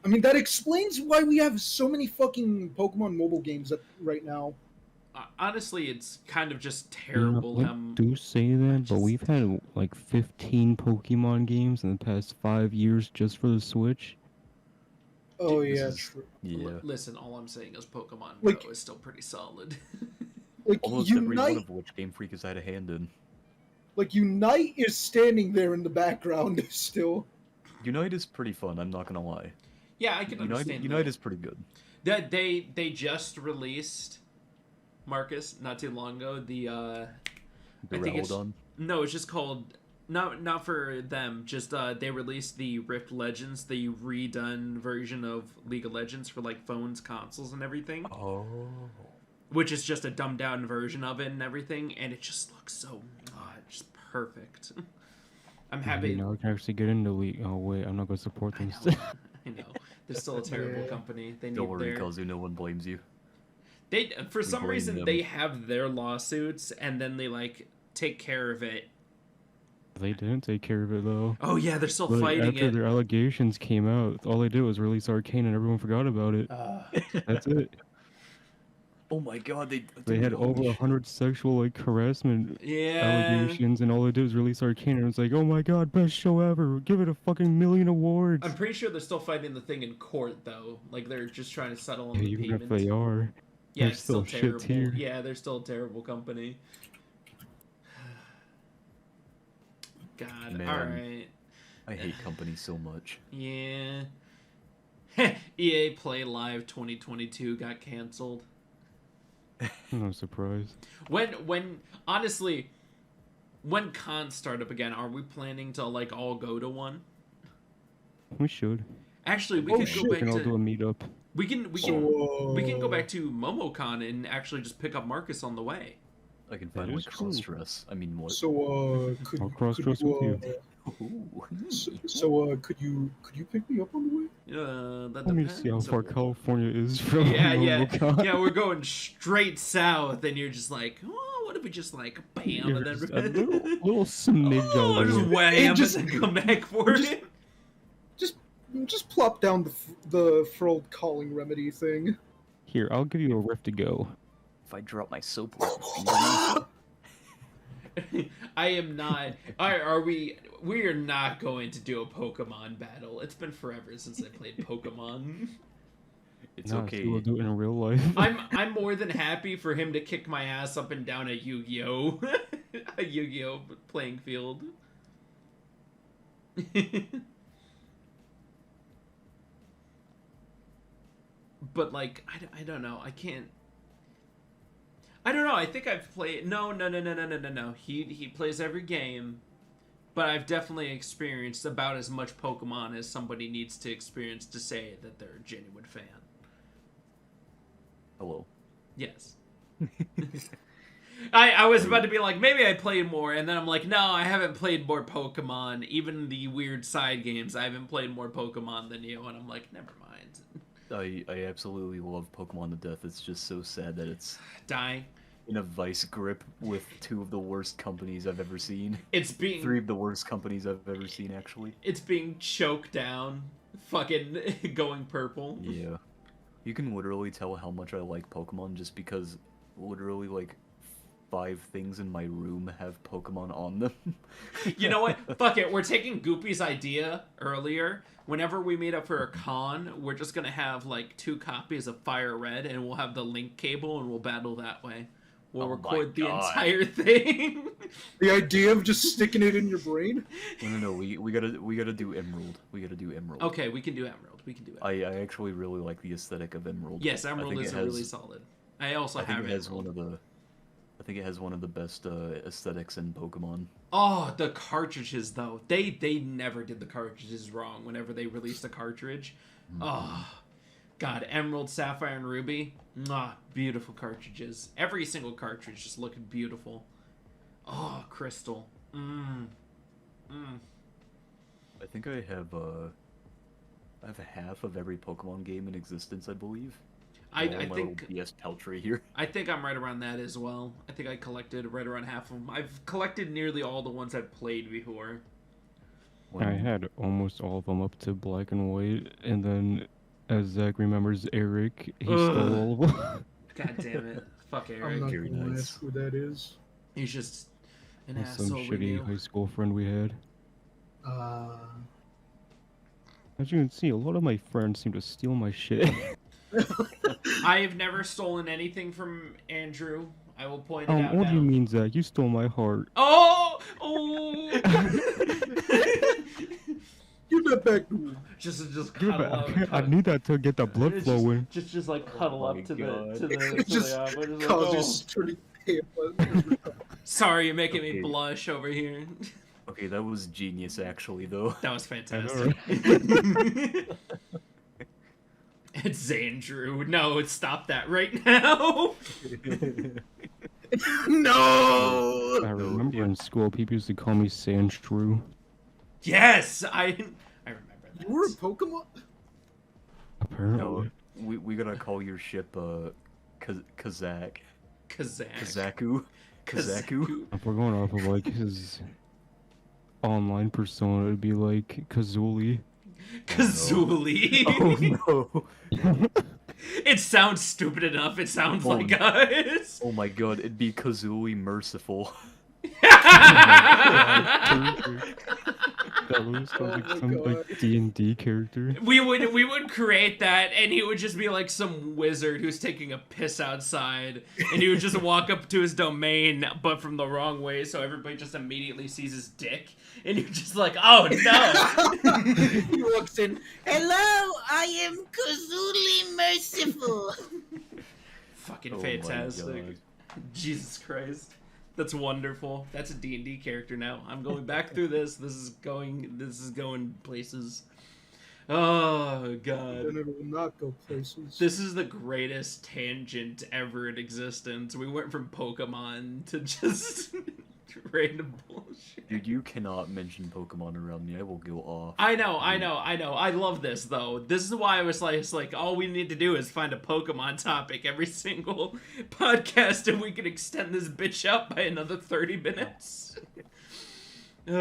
I mean, that explains why we have so many fucking Pokemon mobile games right now. Honestly, it's kind of just Yeah, terrible. like, do say that, but we've had like 15 Pokemon games in the past 5 years just for the Switch. Oh This yeah, is- true. Yeah. Listen, all I'm saying is Pokemon Like- Go is still pretty solid. Like Almost every one Unite, of which Game Freak has had a hand in. Unite is standing there in the background still. Unite is pretty fun, I'm not gonna lie. Yeah, I can understand. Unite is pretty good. that they just released Marcus not too long ago. The I think it's Duraludon. no, it's just called not for them. Just they released the Rift Legends, the redone version of League of Legends for like phones, consoles, and everything. Oh. Which is just a dumbed down version of it and everything, and it just looks so just perfect. I'm happy. Now I can actually get into League. Oh wait, I'm not gonna support I them. know. still. I know. They're still a terrible Yeah. company. They need Don't worry, their Kazu, no one blames you. they for some blame reason them. they have their lawsuits and then they like take care of it. They didn't take care of it though. Oh yeah, they're still Like, fighting after it. their allegations came out, all they did was release Arcane and everyone forgot about it. That's it. Oh my god, They dude, had holy over shit. 100 sexual like harassment Yeah. allegations, and all they did was release Arcane, and it's like, oh my god, best show ever! Give it a fucking million awards. I'm pretty sure they're still fighting the thing in court though. Like they're just trying to settle on Yeah, the even payment. if they are, Yeah, they're it's still still terrible. shit tier. Yeah, they're still a terrible company. God. Man. All right. I hate companies so much. Yeah. EA Play Live 2022 got canceled. No surprise. When honestly, when cons start up again, are we planning to like all go to one? We should. Actually, we Oh, could shit. go We back can all do a to meetup. we can go back to MomoCon and actually just pick up Marcus on the way. I can That finally is true. cross dress. I mean, what? So I'll cross-dress with you. Could you pick me up on the way? That Let me depends. see how far California is from Yeah. MomoCon. Yeah, we're going straight south, and you're just like, oh, what if we just like bam, You're and then just a little smidge oh, over just it. wham, just- and then come back for just- it. Just plop down the furled calling remedy thing. Here, I'll give you a rift to go. If I drop my soap, will I am not. Are we? We are not going to do a Pokemon battle. It's been forever since I played Pokemon. it's Nah, okay. see, we'll do it in real life. I'm more than happy for him to kick my ass up and down a Yu-Gi-Oh, a Yu-Gi-Oh playing field. But like, I don't know. I can't. I don't know. I think I've played. No. He plays every game, but I've definitely experienced about as much Pokemon as somebody needs to experience to say that they're a genuine fan. Hello. Yes. I was about to be like, maybe I played more, and then I'm like, no, I haven't played more Pokemon. Even the weird side games, I haven't played more Pokemon than you, and I'm like, never mind. I absolutely love Pokemon to death. It's just so sad that it's Die. in a vice grip with two of the worst companies I've ever seen. It's being Three of the worst companies I've ever seen, actually. It's being choked down, fucking going purple. Yeah. You can literally tell how much I like Pokemon just because literally, like, 5 things in my room have Pokemon on them. You know what? Fuck it. We're taking Goopy's idea earlier. Whenever we meet up for a con, we're just gonna have, like, 2 copies of Fire Red, and we'll have the link cable, and we'll battle that way. We'll Oh my record the God. entire thing. The idea of just sticking it in your brain. No, we gotta do Emerald. We gotta do Emerald. Okay, we can do Emerald. We can do Emerald. I actually really like the aesthetic of Emerald. Yes, I Emerald think is it has- really solid. I also I think have it has Emerald. I think it has one of the best aesthetics in Pokemon. Oh, the cartridges though. They never did the cartridges wrong whenever they released a cartridge. Oh, God, Emerald, Sapphire, and Ruby. Ah, beautiful cartridges. Every single cartridge just looked beautiful. Oh, Crystal. I think I have half of every Pokemon game in existence, I believe. I My think little BS Peltry here. I think I'm right around that as well. I think I collected right around half of them. I've collected nearly all the ones I've played before. I had almost all of them up to black and white, and then, as Zach remembers, Eric, he stole all of them. God damn it. Fuck I'm Eric. not Very gonna nice. ask who that is. He's just an That's some asshole we shitty knew. high school friend we had. Uh, As you can see, a lot of my friends seem to steal my shit. I have never stolen anything from Andrew. I will point it out What now. do you mean, Zach? You stole my heart. Oh! give that back to me. just Give cuddle it up. back. I need that to get the blood It's flowing. Just like cuddle my up to God. the Just arm. We're just like, Causes oh, turning pale. sorry, you're making me Okay. blush over here. Okay, that was genius, actually, though. That was I know, fantastic. It's Andrew. No, stop that right now. No. I remember in school, people used to call me Sandshrew. Yes, I remember that. You were a Pokemon. Apparently. No, we gotta call your ship Kazak. Kazaku. Kazaku. If we're going off of like his online persona, it'd be like Kazuli. Kazuli. Oh no. It sounds stupid enough. It sounds Oh, like us. Oh my god, it'd be Kazooie Merciful. That literally sounds Oh like my some God. like D&D character. We would create that, and he would just be like some wizard who's taking a piss outside, and he would just walk up to his domain, but from the wrong way, so everybody just immediately sees his dick, and you're just like, oh no! He walks in. Hello, I am Kazuli Merciful. Fucking Oh my fantastic. God. Jesus Christ. That's wonderful. That's a D&D character now. I'm going back through this. This is going places. Oh Then god. it will not go places. This is the greatest tangent ever in existence. We went from Pokemon to just random bullshit. Dude, you cannot mention Pokemon around me. I will go off. I know. I love this though. This is why I was like, it's like all we need to do is find a Pokemon topic every single podcast, and we can extend this bitch out by another 30 minutes. How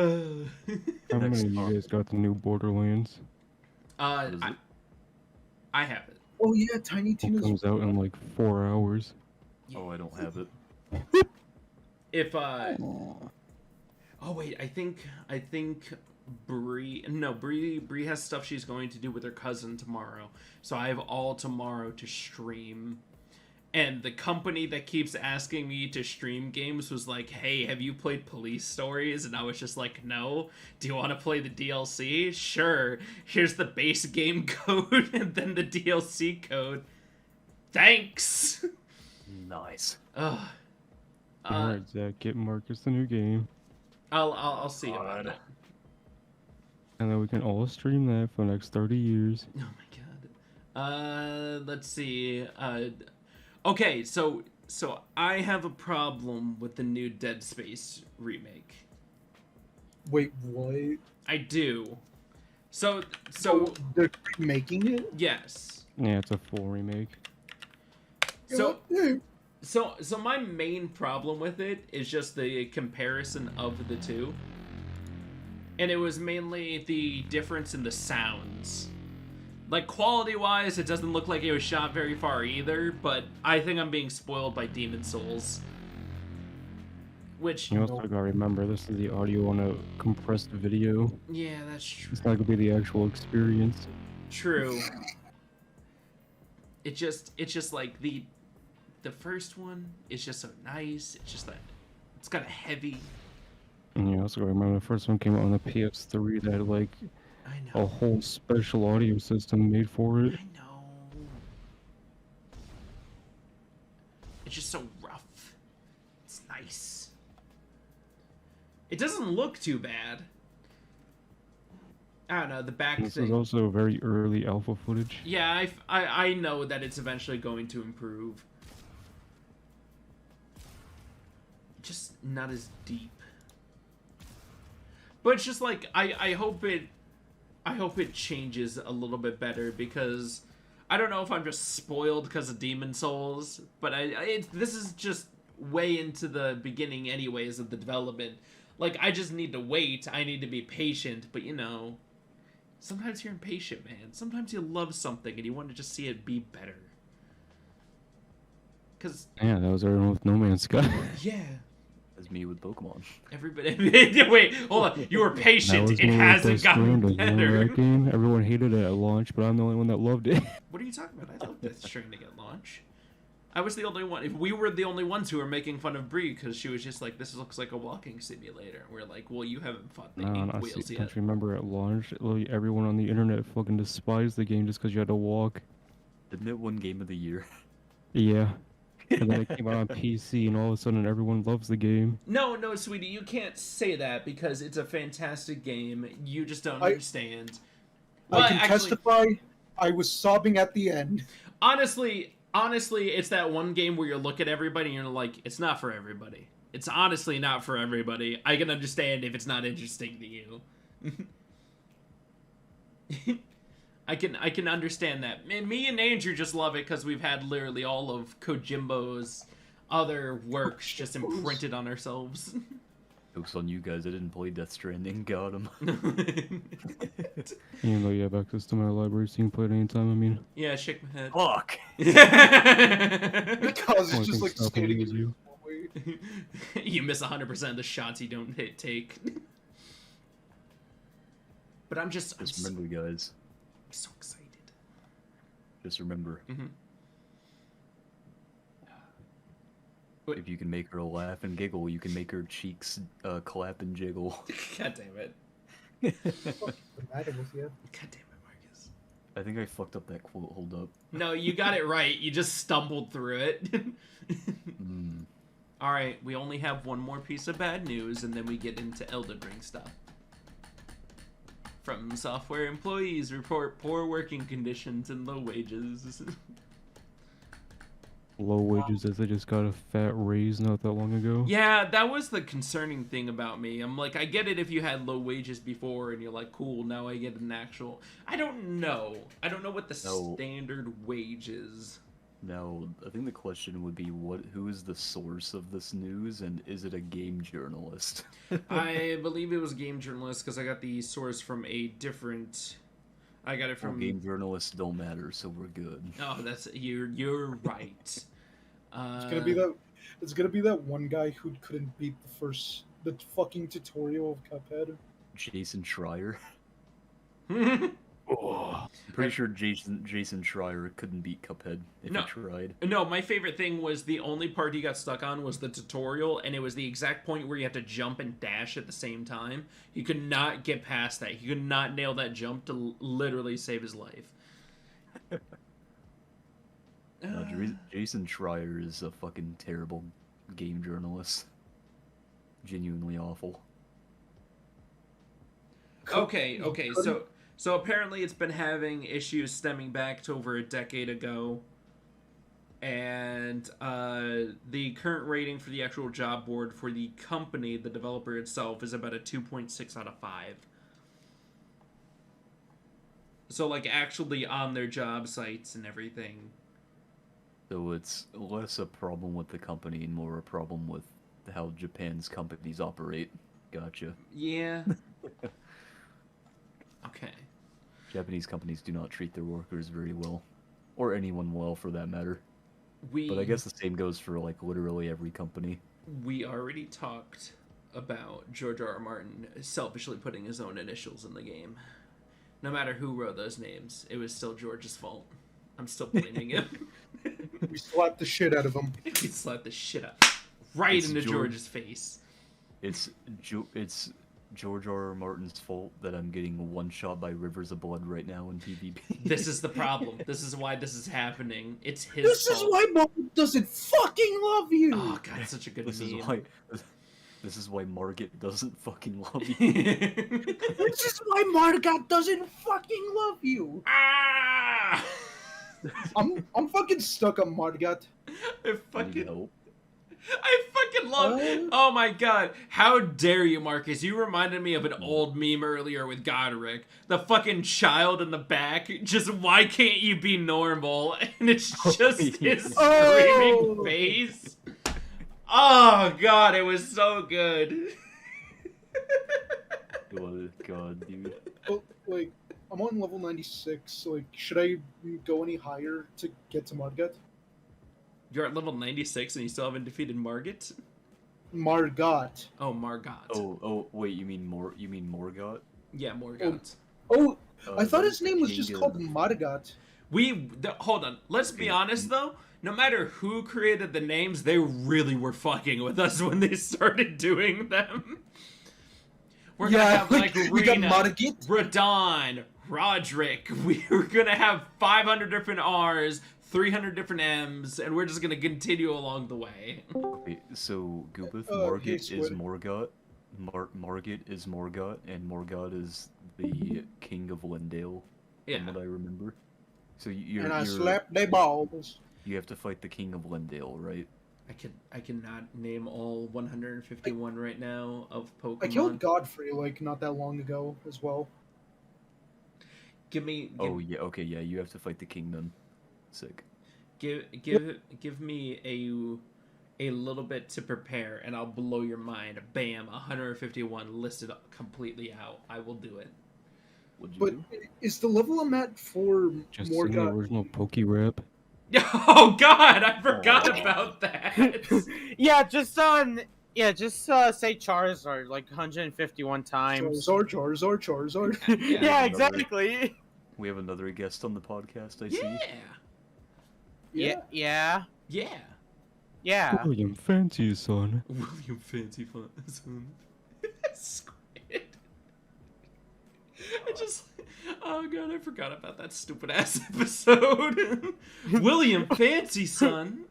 many of you guys got the new Borderlands? What is it? I have it. Oh yeah, Tiny It Tina's. comes out in like 4 hours. Oh, I don't have it. If oh wait, I think Bree has stuff she's going to do with her cousin tomorrow. So I have all tomorrow to stream. And the company that keeps asking me to stream games was like, "Hey, have you played Police Stories?" And I was just like, "No." "Do you want to play the DLC?" "Sure. Here's the base game code and then the DLC code." Thanks. Nice. Ugh. Alright, Zach, get Marcus the new game. I'll see about God. it. And then we can all stream that for the next 30 years. Oh my god. Let's see. Okay, so I have a problem with the new Dead Space remake. Wait, what? I do. So They're remaking it. yes. Yeah, it's a full remake. So Yeah. so my main problem with it is just the comparison of the two. And it was mainly the difference in the sounds. Like, quality-wise, it doesn't look like it was shot very far either, but I think I'm being spoiled by Demon Souls. Which, You also gotta remember, this is the audio on a compressed video. yeah, that's true. It's not gonna be the actual experience. True. It's just like the first one is just so nice. It's just that it's got a heavy. And you also gotta remember, the first one came out on the PS3 that had like I a know. whole special audio system made for it. I know. It's just so rough. It's nice. It doesn't look too bad. I don't know, the back This is thing. also very early alpha footage. Yeah, I know that it's eventually going to improve. Just not as deep. But it's just like I hope it changes a little bit better, because I don't know if I'm just spoiled because of Demon Souls, but this is just way into the beginning anyways of the development. Like, I just need to wait. I need to be patient, but you know, sometimes you're impatient, man. Sometimes you love something and you want to just see it be better. Cause Yeah, that was everyone with No Man's Sky. yeah, As me with Pokemon. everybody. Wait, hold on. You were That patient. was It me with hasn't Death gotten Stranding. Remember better. that game? Everyone hated it at launch, but I'm the only one that loved it. What are you talking about? I love Death Stranding at launch. I was the only one. If we were the only ones who were making fun of Brie because she was just like, "This looks like a walking simulator." We're like, "Well, you haven't fought the ink Honestly, wheels yet." don't you remember at launch, literally everyone on the internet fucking despised the game just because you had to walk. Didn't it win Game of the Year? Yeah. And then it came out on PC, and all of a sudden everyone loves the game. No, sweetie, you can't say that because it's a fantastic game. You just don't I- understand. I Well, can actually, testify. I was sobbing at the end. honestly, it's that one game where you look at everybody and you're like, it's not for everybody. It's honestly not for everybody. I can understand if it's not interesting to you. I can understand that. Me and Andrew just love it because we've had literally all of Kojimbo's other works just imprinted on ourselves. Joke's on you guys. I didn't play Death Stranding. Got him. Even though you have access to my library, so you can play it anytime, I mean. Yeah, shake my head. Fuck. Because Only it's just thing like stopping standing you in is you. the hallway. You miss 100% of the shots you don't take. But I'm just remember, guys. so excited. Just remember. Mm-hmm. If you can make her laugh and giggle, you can make her cheeks clap and jiggle. God damn it. What's the matter with you? God damn it, Marcus. I think I fucked up that quote. Hold up. No, you got it right. You just stumbled through it. Mm. All right, we only have one more piece of bad news, and then we get into Elden Ring stuff. From software employees report poor working conditions and low wages. Low wages as I just got a fat raise not that long ago. Yeah, that was the concerning thing about me. I'm like, I get it if you had low wages before and you're like, cool, now I get an actual... I don't know. I don't know what the standard wage is. Now, I think the question would be, who is the source of this news, and is it a game journalist? I believe it was a game journalist, because I got the source from a different... I got it from... Well, game journalists don't matter, so we're good. Oh, you're right. It's gonna be that. It's gonna be that one guy who couldn't beat the fucking tutorial of Cuphead. Jason Schreier. Oh, I'm pretty sure Jason Schreier couldn't beat Cuphead if he tried. No, my favorite thing was the only part he got stuck on was the tutorial, and it was the exact point where you have to jump and dash at the same time. He could not get past that. He could not nail that jump to literally save his life. No, Jason Schreier is a fucking terrible game journalist. Genuinely awful. Okay, so apparently it's been having issues stemming back to over a decade ago. And the current rating for the actual job board for the company, the developer itself, is about a 2.6 out of 5. So, like, actually on their job sites and everything. So it's less a problem with the company and more a problem with how Japan's companies operate. Gotcha. Yeah. Okay. Japanese companies do not treat their workers very well. Or anyone well, for that matter. But I guess the same goes for, like, literally every company. We already talked about George R.R. Martin selfishly putting his own initials in the game. No matter who wrote those names, it was still George's fault. I'm still blaming him. We slapped the shit out of him. We slapped the shit out into George's face. It's George R.R. Martin's fault that I'm getting one shot by rivers of blood right now in PvP. This is the problem. This is why this is happening. It's his This fault. is why Martin doesn't fucking love you! Oh god, it's such a good meme. This is why Margit doesn't fucking love you. This is why Margot doesn't fucking love you! Ah! I'm fucking stuck on Margot. I fucking love it. Oh my god. How dare you, Marcus? You reminded me of an old meme earlier with Godric. The fucking child in the back. Just, why can't you be normal? And it's just his screaming face. Oh god, it was so good. God, dude. Oh, like, I'm on level 96. Like, should I go any higher to get to Margot? You're at level 96 and you still haven't defeated Margit? Margot. Oh, Margot. Oh, wait, you mean Morgoth? Yeah, Morgoth. Oh, I thought his name was just called Margot. Hold on. Let's be honest, though. No matter who created the names, they really were fucking with us when they started doing them. We're gonna have, like, we got Rena, Margit. Radon, Roderick. We're gonna have 500 different R's, 300 different M's, and we're just gonna continue along the way. Okay, so Goobith, Margit is Morgoth. Margit is Morgoth, and Morgoth is the king of Lendale, from what I remember. So I slapped their balls. You have to fight the king of Lendale, right? I cannot name all 151 right now of Pokemon. I killed Godfrey like not that long ago as well. Give me. Oh yeah, okay, yeah. You have to fight the king then. Sick. Give me a little bit to prepare, and I'll blow your mind. Bam, 151 listed completely out. I will do it. But is the level I'm at for Just Morgoth the original Pokerap? Oh god, I forgot about that. Yeah, just on Yeah, just say Charizard like 151 times. Charizard. Yeah, another- exactly. We have another guest on the podcast, I see. Yeah. Yeah. Yeah. Yeah. William Fancy, son. William Fancy Fun. Squid. I just. Oh god, I forgot about that stupid ass episode. William Fancy, son.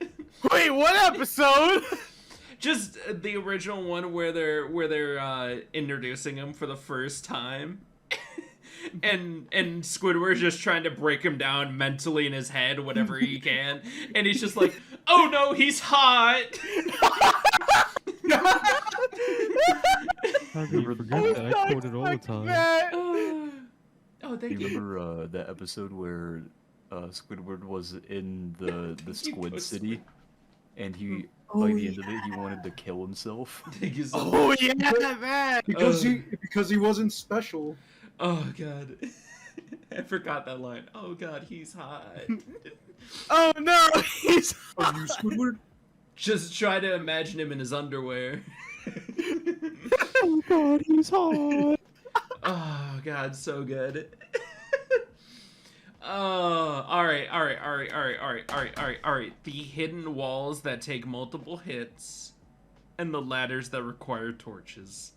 Wait, what episode? Just the original one where they're introducing him for the first time. And Squidward's just trying to break him down mentally in his head, whatever he can, and he's just like, "Oh no, he's hot." How do you forget that? I quote it all the time. Oh, thank You you. remember that episode where Squidward was in the You Squid go City, and he Oh, by the end of it he wanted to kill himself. Thank you so Oh much. yeah, man. Because he wasn't special. Oh god. I forgot that line. Oh god, he's hot. Oh no, he's. Are you Squidward? Just try to imagine him in his underwear. Oh god, he's hot. Oh god, so good. Oh, all right. The hidden walls that take multiple hits, and the ladders that require torches.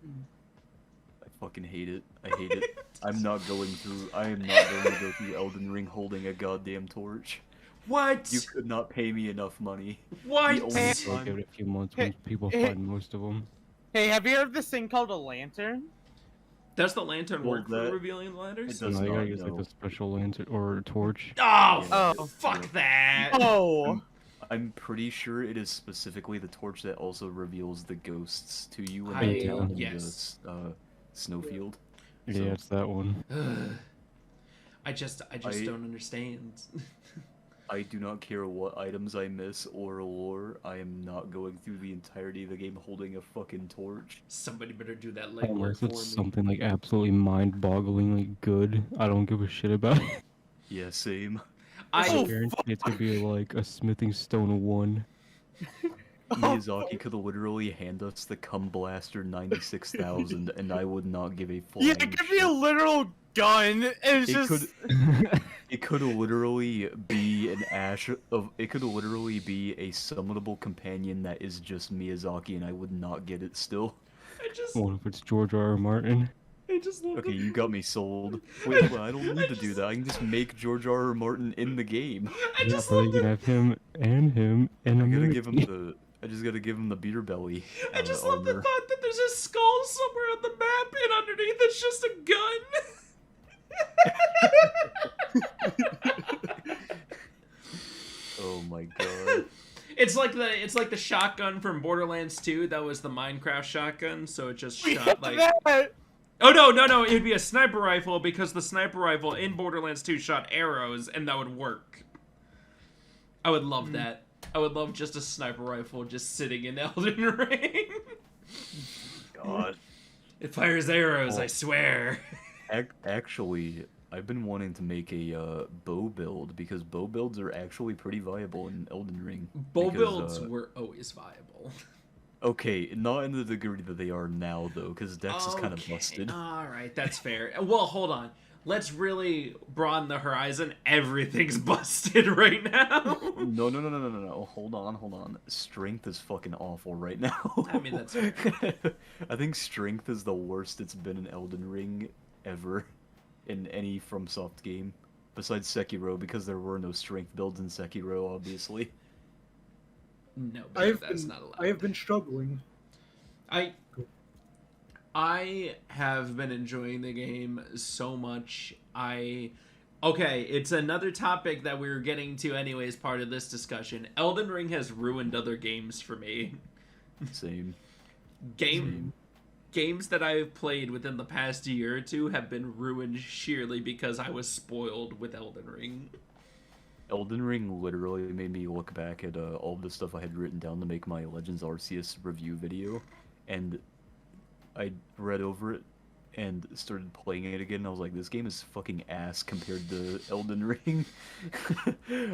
I fucking hate it. I hate it. I am not going to go through Elden Ring holding a goddamn torch. What? You could not pay me enough money. What? The only I'll time- give it a few months when people Hey. find most of them. Hey, have you heard of this thing called a lantern? Does the lantern Well, work for that- revealing the ladders? it does No, you gotta not, use like no. the special lantern or torch. Oh, Oh. fuck that. Oh. I'm pretty sure it is specifically the torch that also reveals the ghosts to you when I- you're down in yes. the snowfield. Yeah, So- it's that one. I just I- don't understand. I do not care what items I miss or lore. I am not going through the entirety of the game holding a fucking torch. Somebody better do that legwork Unless for it's me. something like absolutely mind-bogglingly good, I don't give a shit about it. Yeah, same. I I guarantee it to be like a smithing stone 1. Miyazaki could literally hand us the Cum Blaster 96,000 and I would not give a flying Yeah, give me a shit. literal gun. And it's It just. could it could literally be an it could literally be a summonable companion that is just Miyazaki and I would not get it still. just What if it's George R.R. Martin? I just love Okay, the- you got me sold. Wait, hold on, I don't need to do that. I can just make George R.R. Martin in the game. I Yeah, just but love you can the, have him and a I gotta give him mimic. the I just gotta give him the beer belly I just love the armor. thought that there's a skull somewhere on the map and underneath it's just a gun. Oh my god. It's like the shotgun from Borderlands 2 that was the Minecraft shotgun, so it just shot like That. oh no, it'd be a sniper rifle because the sniper rifle in Borderlands 2 shot arrows and that would work. I would love that. I would love just a sniper rifle just sitting in Elden Ring. God. It fires arrows, Oh. I swear. Actually, I've been wanting to make a bow build because bow builds are actually pretty viable in Elden Ring. Bow because, builds were always viable. Okay, not in the degree that they are now though, because Dex is kind of busted. Alright, that's fair. Well, hold on. Let's really broaden the horizon. Everything's busted right now. No. Hold on. Strength is fucking awful right now. I mean, that's fair. I think strength is the worst it's been in Elden Ring ever in any FromSoft game. Besides Sekiro, because there were no strength builds in Sekiro, obviously. No, but that's been, not allowed. I have been struggling. I have been enjoying the game so much. Okay, it's another topic that we were getting to anyways, part of this discussion. Elden Ring has ruined other games for me. Same. Games that I've played within the past year or two have been ruined sheerly because I was spoiled with Elden Ring. Elden Ring literally made me look back at all the stuff I had written down to make my Legends Arceus review video, and I read over it and started playing it again. And I was like, this game is fucking ass compared to Elden Ring.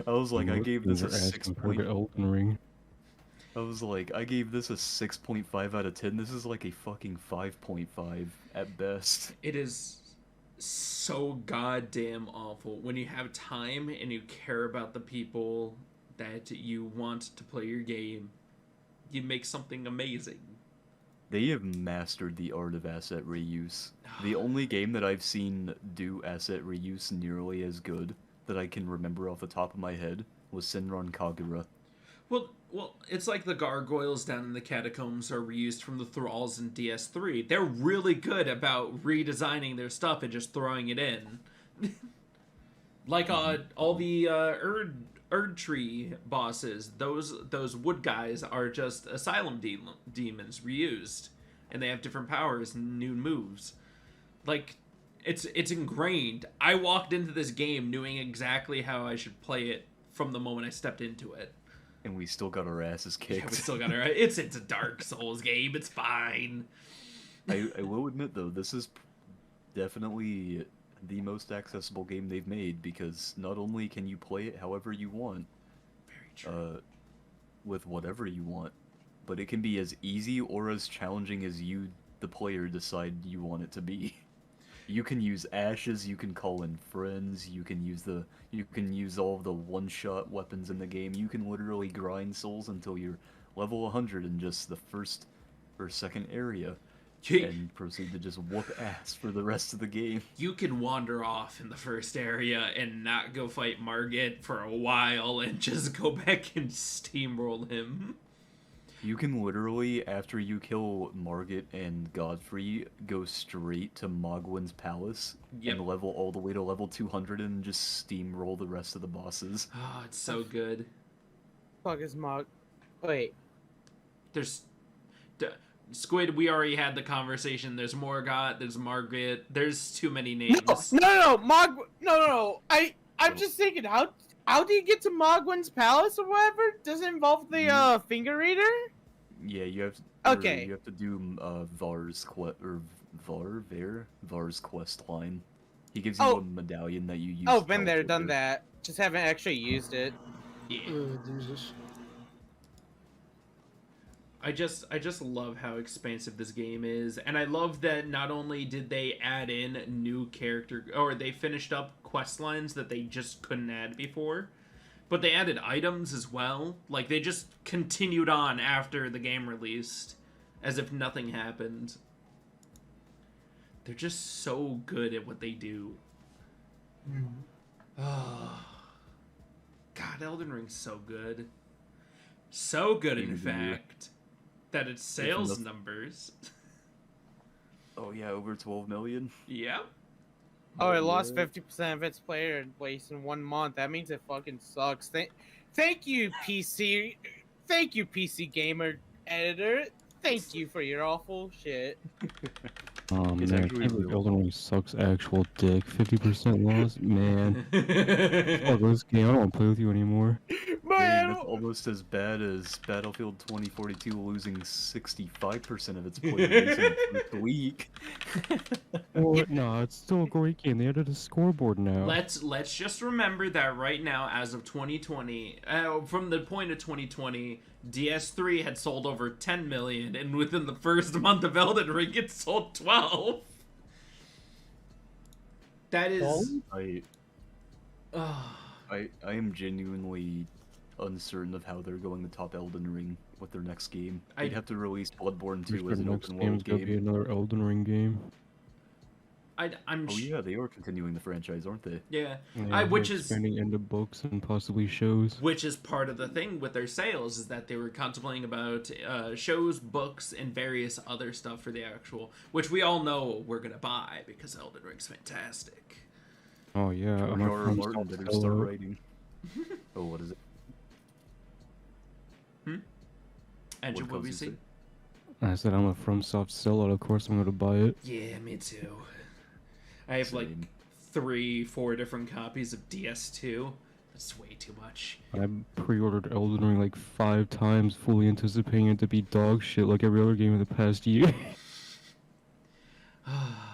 I was like, I gave this a Your ass 6 compared point. to Elden Ring. I was like, I gave this a 6.5 out of 10. This is like a fucking 5.5 at best. It is so goddamn awful when you have time and you care about the people that you want to play your game. You make something amazing. They have mastered the art of asset reuse. The only game that I've seen do asset reuse nearly as good that I can remember off the top of my head was Senran Kagura. Well, it's like the gargoyles down in the catacombs are reused from the thralls in DS3. They're really good about redesigning their stuff and just throwing it in. Like all the Erd Tree bosses, those wood guys are just asylum demons reused, and they have different powers and new moves. Like, it's ingrained. I walked into this game knowing exactly how I should play it from the moment I stepped into it. And we still got our asses kicked. Yeah, we still got our. It's a Dark Souls game. It's fine. I will admit though, this is definitely the most accessible game they've made, because not only can you play it however you want, Very true. with whatever you want, but it can be as easy or as challenging as you, the player, decide you want it to be. You can use ashes, you can call in friends, you can use all of the one-shot weapons in the game. You can literally grind souls until you're level 100 in just the first or second area, and proceed to just whoop ass for the rest of the game. You can wander off in the first area and not go fight Margit for a while and just go back and steamroll him. You can literally, after you kill Margit and Godfrey, go straight to Mogwin's palace and level all the way to level 200 and just steamroll the rest of the bosses. Oh, it's so good. Fuck is Wait. There's... Squid, we already had the conversation. There's Morgoth, there's Margaret, there's too many names. No. I'm just thinking, how do you get to Mogwin's palace or whatever? Does it involve the finger reader? Yeah, you have to. Okay. You have to do Var's quest line. He gives you a medallion that you use. Oh, to been there, teleport done that. Just haven't actually used it. Yeah. Jesus. I just love how expansive this game is, and I love that not only did they add in new character, or they finished up quest lines that they just couldn't add before, but they added items as well. Like, they just continued on after the game released, as if nothing happened. They're just so good at what they do. Oh, God, Elden Ring's so good. So good, in fact, that its sales numbers. Oh yeah, over 12 million. Yep. Oh, it lost 50% of its player base in 1 month. That means it fucking sucks. Thank you, PC. Thank you, PC gamer editor. Thank you for your awful shit. Oh man, I can't believe Elden Ring sucks actual dick. 50% loss? Man. Fuck this game, I don't want to play with you anymore. Man, that's almost as bad as Battlefield 2042 losing 65% of its player base in the first week. Well, no, it's still a great game. They added a scoreboard now. Let's just remember that right now, as of 2020, from the point of 2020, DS3 had sold over 10 million, and within the first month of Elden Ring, it sold 12. That is. I am genuinely uncertain of how they're going to top Elden Ring with their next game. They'd have to release Bloodborne 2 as an open world game. Be another Elden Ring game. Yeah, they are continuing the franchise, aren't they? Yeah, which is expanding into books and possibly shows. Which is part of the thing with their sales, is that they were contemplating about shows, books, and various other stuff for the actual, which we all know we're gonna buy because Elden Ring's fantastic. Oh yeah, George R. R. Martin better start writing. Oh, what is it? Andrew, what we see? I said I'm a FromSoft sellout. Of course, I'm gonna buy it. Yeah, me too. I have like 3-4 different copies of DS2. That's way too much. I pre-ordered Elden Ring like 5 times, fully anticipating it to be dog shit like every other game in the past year.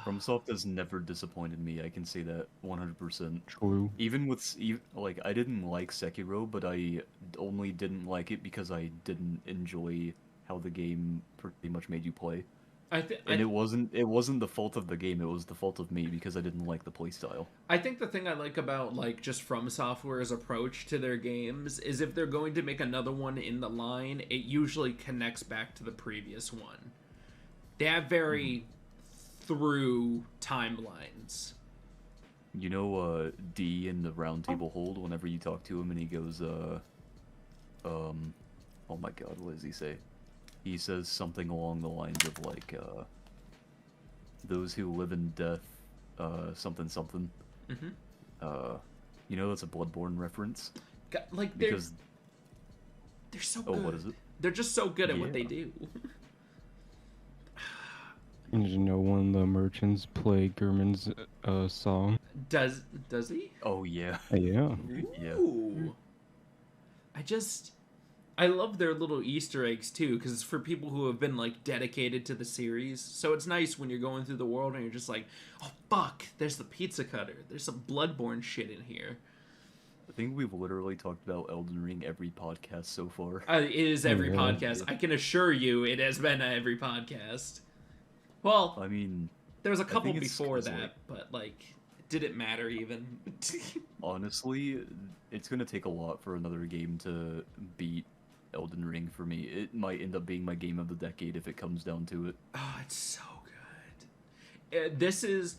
FromSoft has never disappointed me. I can say that 100%. True. Even with like, I didn't like Sekiro, but I only didn't like it because I didn't enjoy how the game pretty much made you play. And it wasn't the fault of the game. It was the fault of me because I didn't like the playstyle. I think the thing I like about like just From Software's approach to their games is if they're going to make another one in the line, it usually connects back to the previous one. They have very through timelines. You know, D in the Roundtable hold, whenever you talk to him and he goes, oh my god, what does he say? He says something along the lines of like, those who live in death, something something. You know, that's a Bloodborne reference. Like because they're so good. Oh, what is it? They're just so good at what they do. Did you know one of the merchants play Gurman's song? Does he? Oh yeah. Yeah. Ooh. I love their little Easter eggs too, because it's for people who have been like dedicated to the series. So it's nice when you're going through the world and you're just like, oh fuck, there's the pizza cutter. There's some Bloodborne shit in here. I think we've literally talked about Elden Ring every podcast so far. It is every podcast. I can assure you, it has been every podcast. Well, I mean, there was a couple before that, but like, did it matter even? Honestly, it's gonna take a lot for another game to beat Elden Ring for me. It might end up being my game of the decade if it comes down to it. Oh, it's so good. This is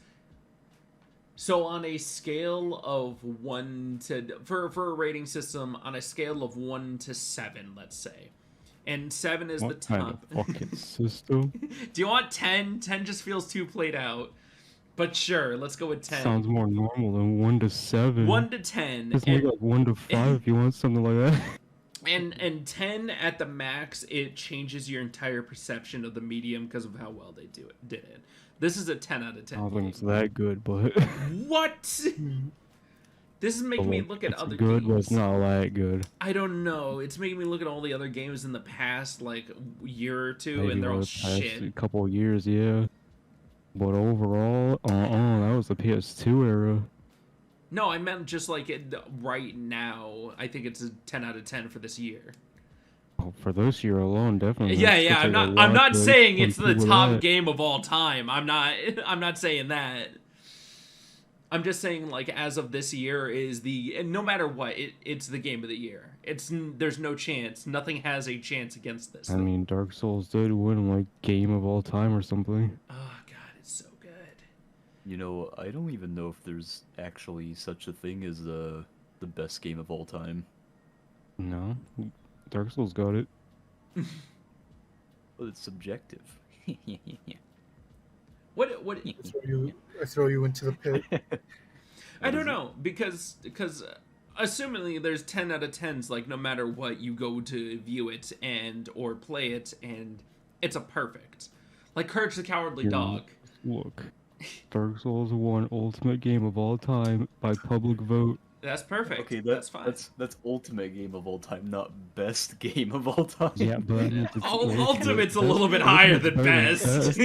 so on a scale of 1 to for a rating system on a scale of 1 to 7, let's say. And 7 is What the top. kind of fucking system? Do you want 10? 10 just feels too played out. But sure, let's go with 10. Sounds more normal than 1 to 7. 1 to 10. Just make like 1 to 5 if you want something like that. And 10 at the max, it changes your entire perception of the medium because of how well they did it. This is a 10 out of 10. I don't think it's that good, but What? This is making me look at it's other good, games. but it's not that good. I don't know. It's making me look at all the other games in the past, like, year or two, Maybe and they're all over the past shit. couple of years, yeah. But overall, that was the PS2 era. No, I meant just like right now. I think it's a 10 out of 10 for this year. Oh, for this year alone, definitely. Yeah. I'm not saying it's the top game of all time. I'm not saying that. I'm just saying, like, as of this year is and no matter what, it's the game of the year. There's no chance. Nothing has a chance against this. I mean, Dark Souls did win, like, game of all time or something. Oh, God, it's so good. You know, I don't even know if there's actually such a thing as the best game of all time. No, Dark Souls got it. But it's subjective. What? I throw you into the pit. I don't know, because assumingly there's 10 out of 10s, like, no matter what, you go to view it or play it, and it's a perfect. Like Courage the Cowardly Dog. Look, Dark Souls won Ultimate Game of all time by public vote. That's perfect. Okay, that's fine. That's ultimate game of all time, not best game of all time. Yeah, but Ultimate's a little bit higher than best.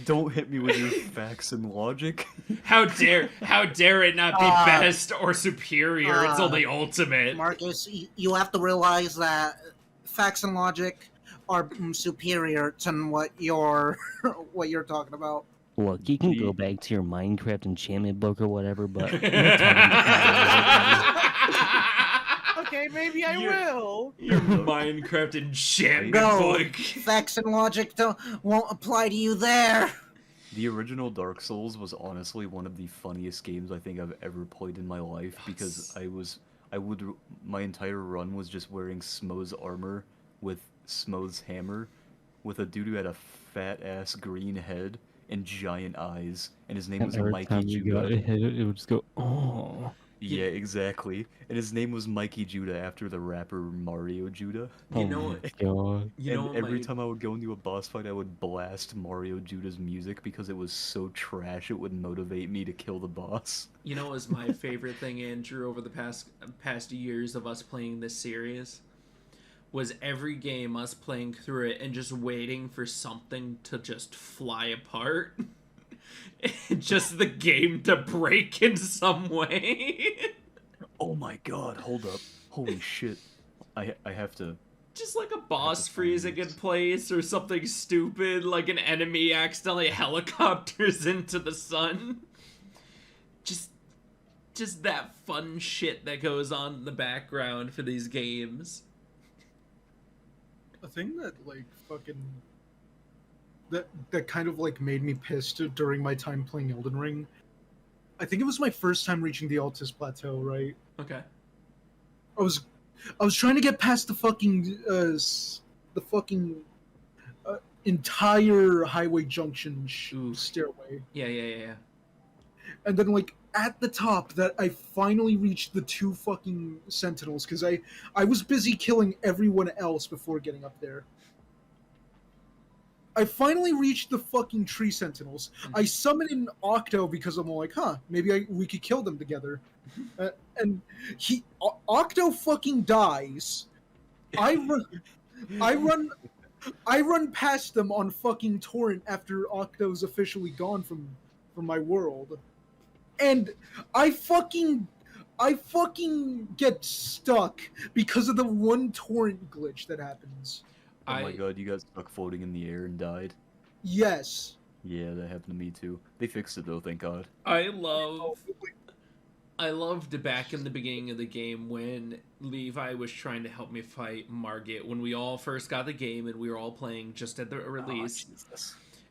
Don't hit me with your facts and logic. How dare it not be best or superior? It's only ultimate. Marcus, you have to realize that facts and logic are superior to what you're talking about. Look, you can go back to your Minecraft enchantment book or whatever, but Okay, maybe I will. Your Minecraft enchantment No, book. facts and logic won't apply to you there. The original Dark Souls was honestly one of the funniest games I think I've ever played in my life because my entire run was just wearing Smo's armor with Smo's hammer with a dude who had a fat ass green head and giant eyes, and his name was Mikey Judah. It would just go, oh. Yeah, exactly. And his name was Mikey Judah after the rapper Mario Judah. You know, God. Every time I would go into a boss fight, I would blast Mario Judah's music because it was so trash it would motivate me to kill the boss. You know, was my favorite thing, Andrew, over the past years of us playing this series was every game us playing through it and just waiting for something to just fly apart. Just the game to break in some way. Oh my god, hold up. Holy shit. I have to... Just like a boss find freezing in place or something stupid, like an enemy accidentally helicopters into the sun. Just that fun shit that goes on in the background for these games. A thing that like fucking that kind of like made me pissed during my time playing Elden Ring. I think it was my first time reaching the Altus Plateau, right? Okay. I was trying to get past the fucking entire highway junction stairway. Yeah. And then like at the top that I finally reached the 2 fucking sentinels because I was busy killing everyone else before getting up there. I finally reached the fucking tree sentinels. I summoned in Octo because I'm like, maybe we could kill them together. And Octo fucking dies. I run past them on fucking torrent after Octo's officially gone from my world. And I fucking get stuck because of the one torrent glitch that happens. Oh my god, you got stuck floating in the air and died? Yes. Yeah, that happened to me too. They fixed it though, thank god. I loved back in the beginning of the game when Levi was trying to help me fight Margit when we all first got the game and we were all playing just at the release.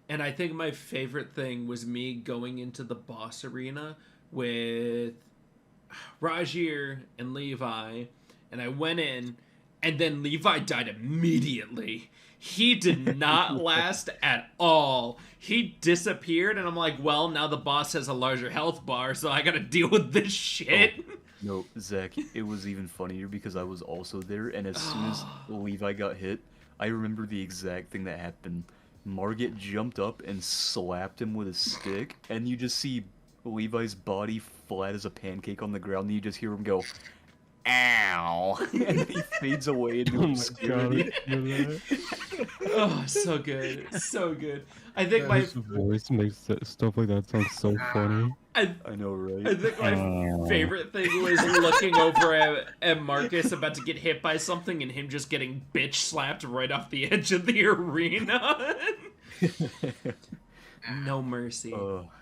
And I think my favorite thing was me going into the boss arena with Rajir and Levi, and I went in, and then Levi died immediately. He did not last at all. He disappeared, and I'm like, well, now the boss has a larger health bar, so I gotta deal with this shit. Oh, no, Zach, it was even funnier because I was also there, and as soon as Levi got hit, I remember the exact thing that happened. Margit jumped up and slapped him with a stick, and you just see Levi's body flat as a pancake on the ground, and you just hear him go, ow, and he fades away into obscurity. Oh, so good. So good. I think my voice makes stuff like that sound so funny. I know, right? I think my favorite thing was looking over at Marcus about to get hit by something and him just getting bitch slapped right off the edge of the arena. No mercy.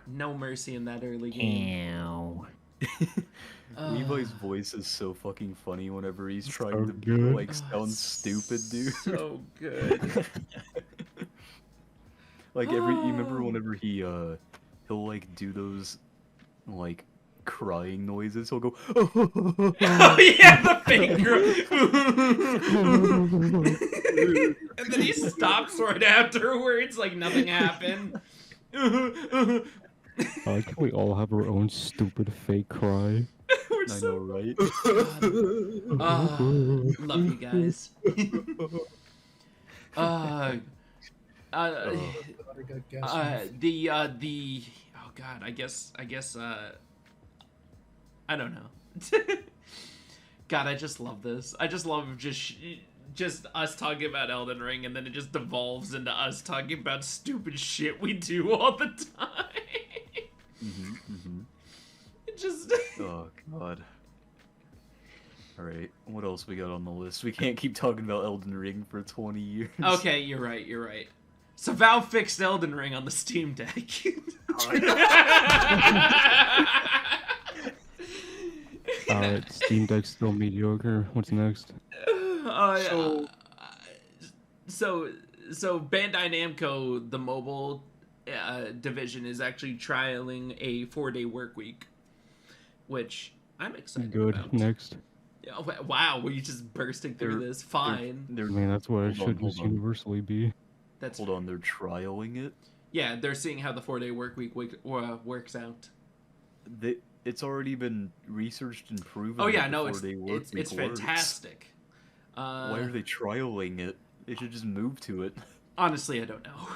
No mercy in that early game. Ow. Levi's voice is so fucking funny whenever he's trying so to good. like sound stupid, dude. So good. Like you remember whenever he'll like do those like crying noises, he'll go Oh yeah, the finger. And then he stops right afterwards like nothing happened. Can we all have our own stupid fake cry? I know, right? Love you guys. The oh god, I guess I don't know. God, I just love this. I just love just us talking about Elden Ring, and then it just devolves into us talking about stupid shit we do all the time. It just Oh god. Alright, what else we got on the list? We can't keep talking about Elden Ring for 20 years. Okay, you're right. So Valve fixed Elden Ring on the Steam Deck. Steam Deck's still mediocre. What's next? So Bandai Namco, the mobile division, is actually trialing a 4-day work week, which I'm excited Good. about. Next. Wow, were you just bursting through this? Fine. I mean, that's what it should just universally be. Hold on, they're trialing it? Yeah, they're seeing how the 4-day work week works out. It's already been researched and proven. Oh yeah, that no, the 4-day work week it's fantastic. Why are they trialing it? They should just move to it. Honestly, I don't know.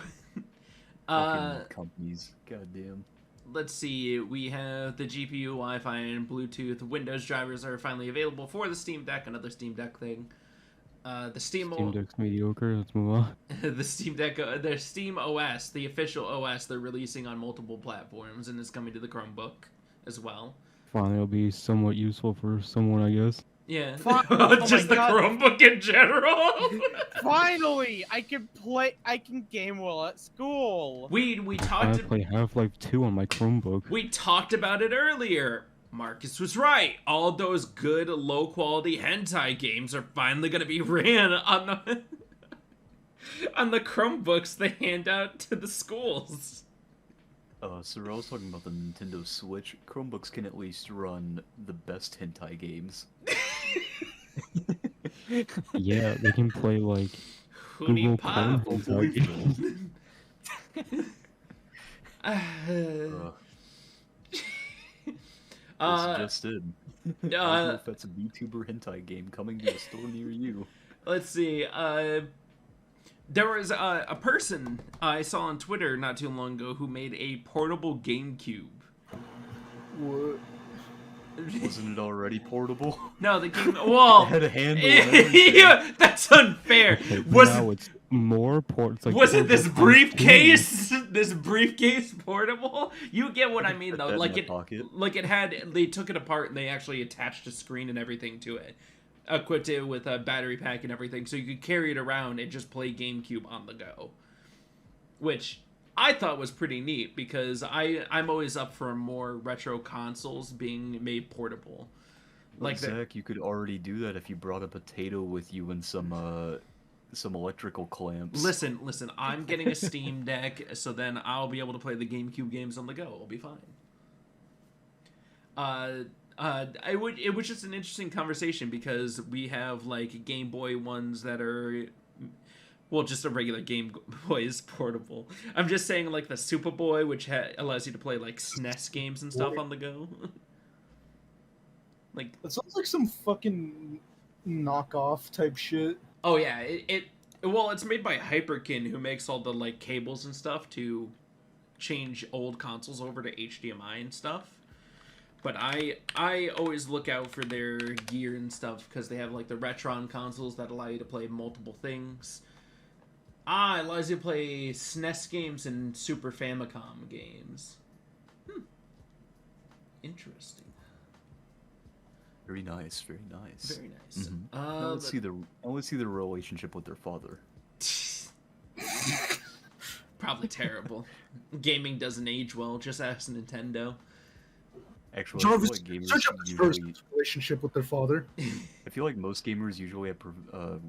Fucking companies, goddamn. Let's see. We have the GPU, Wi-Fi, and Bluetooth. Windows drivers are finally available for the Steam Deck. Another Steam Deck thing. The Steam Deck's mediocre. Let's move on. the Steam Deck, their Steam OS, the official OS, they're releasing on multiple platforms, and it's coming to the Chromebook as well. Finally, it'll be somewhat useful for someone, I guess. Yeah, Oh just my the God. Chromebook in general. Finally, I can game well at school. we I talked play Half-Life 2 on my Chromebook. we talked about it earlier. Marcus was right. All those good, low-quality hentai games are finally going to be ran on the on the Chromebooks they hand out to the schools. So I was talking about the Nintendo Switch. Chromebooks can at least run the best hentai games. Yeah, they can play like Google Chrome Pop. hentai games. This just in. That's a VTuber hentai game coming to a store near you. Let's see. There was a person I saw on Twitter not too long ago who made a portable GameCube. What? Wasn't it already portable? No, the game. Well, It had a handle and everything. yeah, that's unfair. Okay, Was now it's more It's like was it this portable briefcase? This briefcase portable? You get what I mean, though. That in Like the it, pocket. like it had. They took it apart and they actually attached a screen and everything to it, equipped it with a battery pack and everything, so you could carry it around and just play GameCube on the go. Which I thought was pretty neat because I'm always up for more retro consoles being made portable. Like Zach, you could already do that if you brought a potato with you and some electrical clamps. Listen, I'm getting a Steam Deck, so then I'll be able to play the GameCube games on the go. I'll be fine. It was just an interesting conversation because we have like Game Boy ones that are, well, just a regular Game Boy is portable. I'm just saying like the Super Boy, which allows you to play like SNES games and stuff on the go. Like That sounds like some fucking knockoff type shit. oh yeah, well, it's made by Hyperkin, who makes all the like cables and stuff to change old consoles over to HDMI and stuff. But I always look out for their gear and stuff because they have like the Retron consoles that allow you to play multiple things. It allows you to play SNES games and Super Famicom games. Interesting. Very nice, very nice. Very nice. I want to see the relationship with their father. Probably terrible. Gaming doesn't age well. Just ask Nintendo. Actually, Jarvis, I feel like gamers search up this usually. person's relationship with their father. I feel like most gamers usually have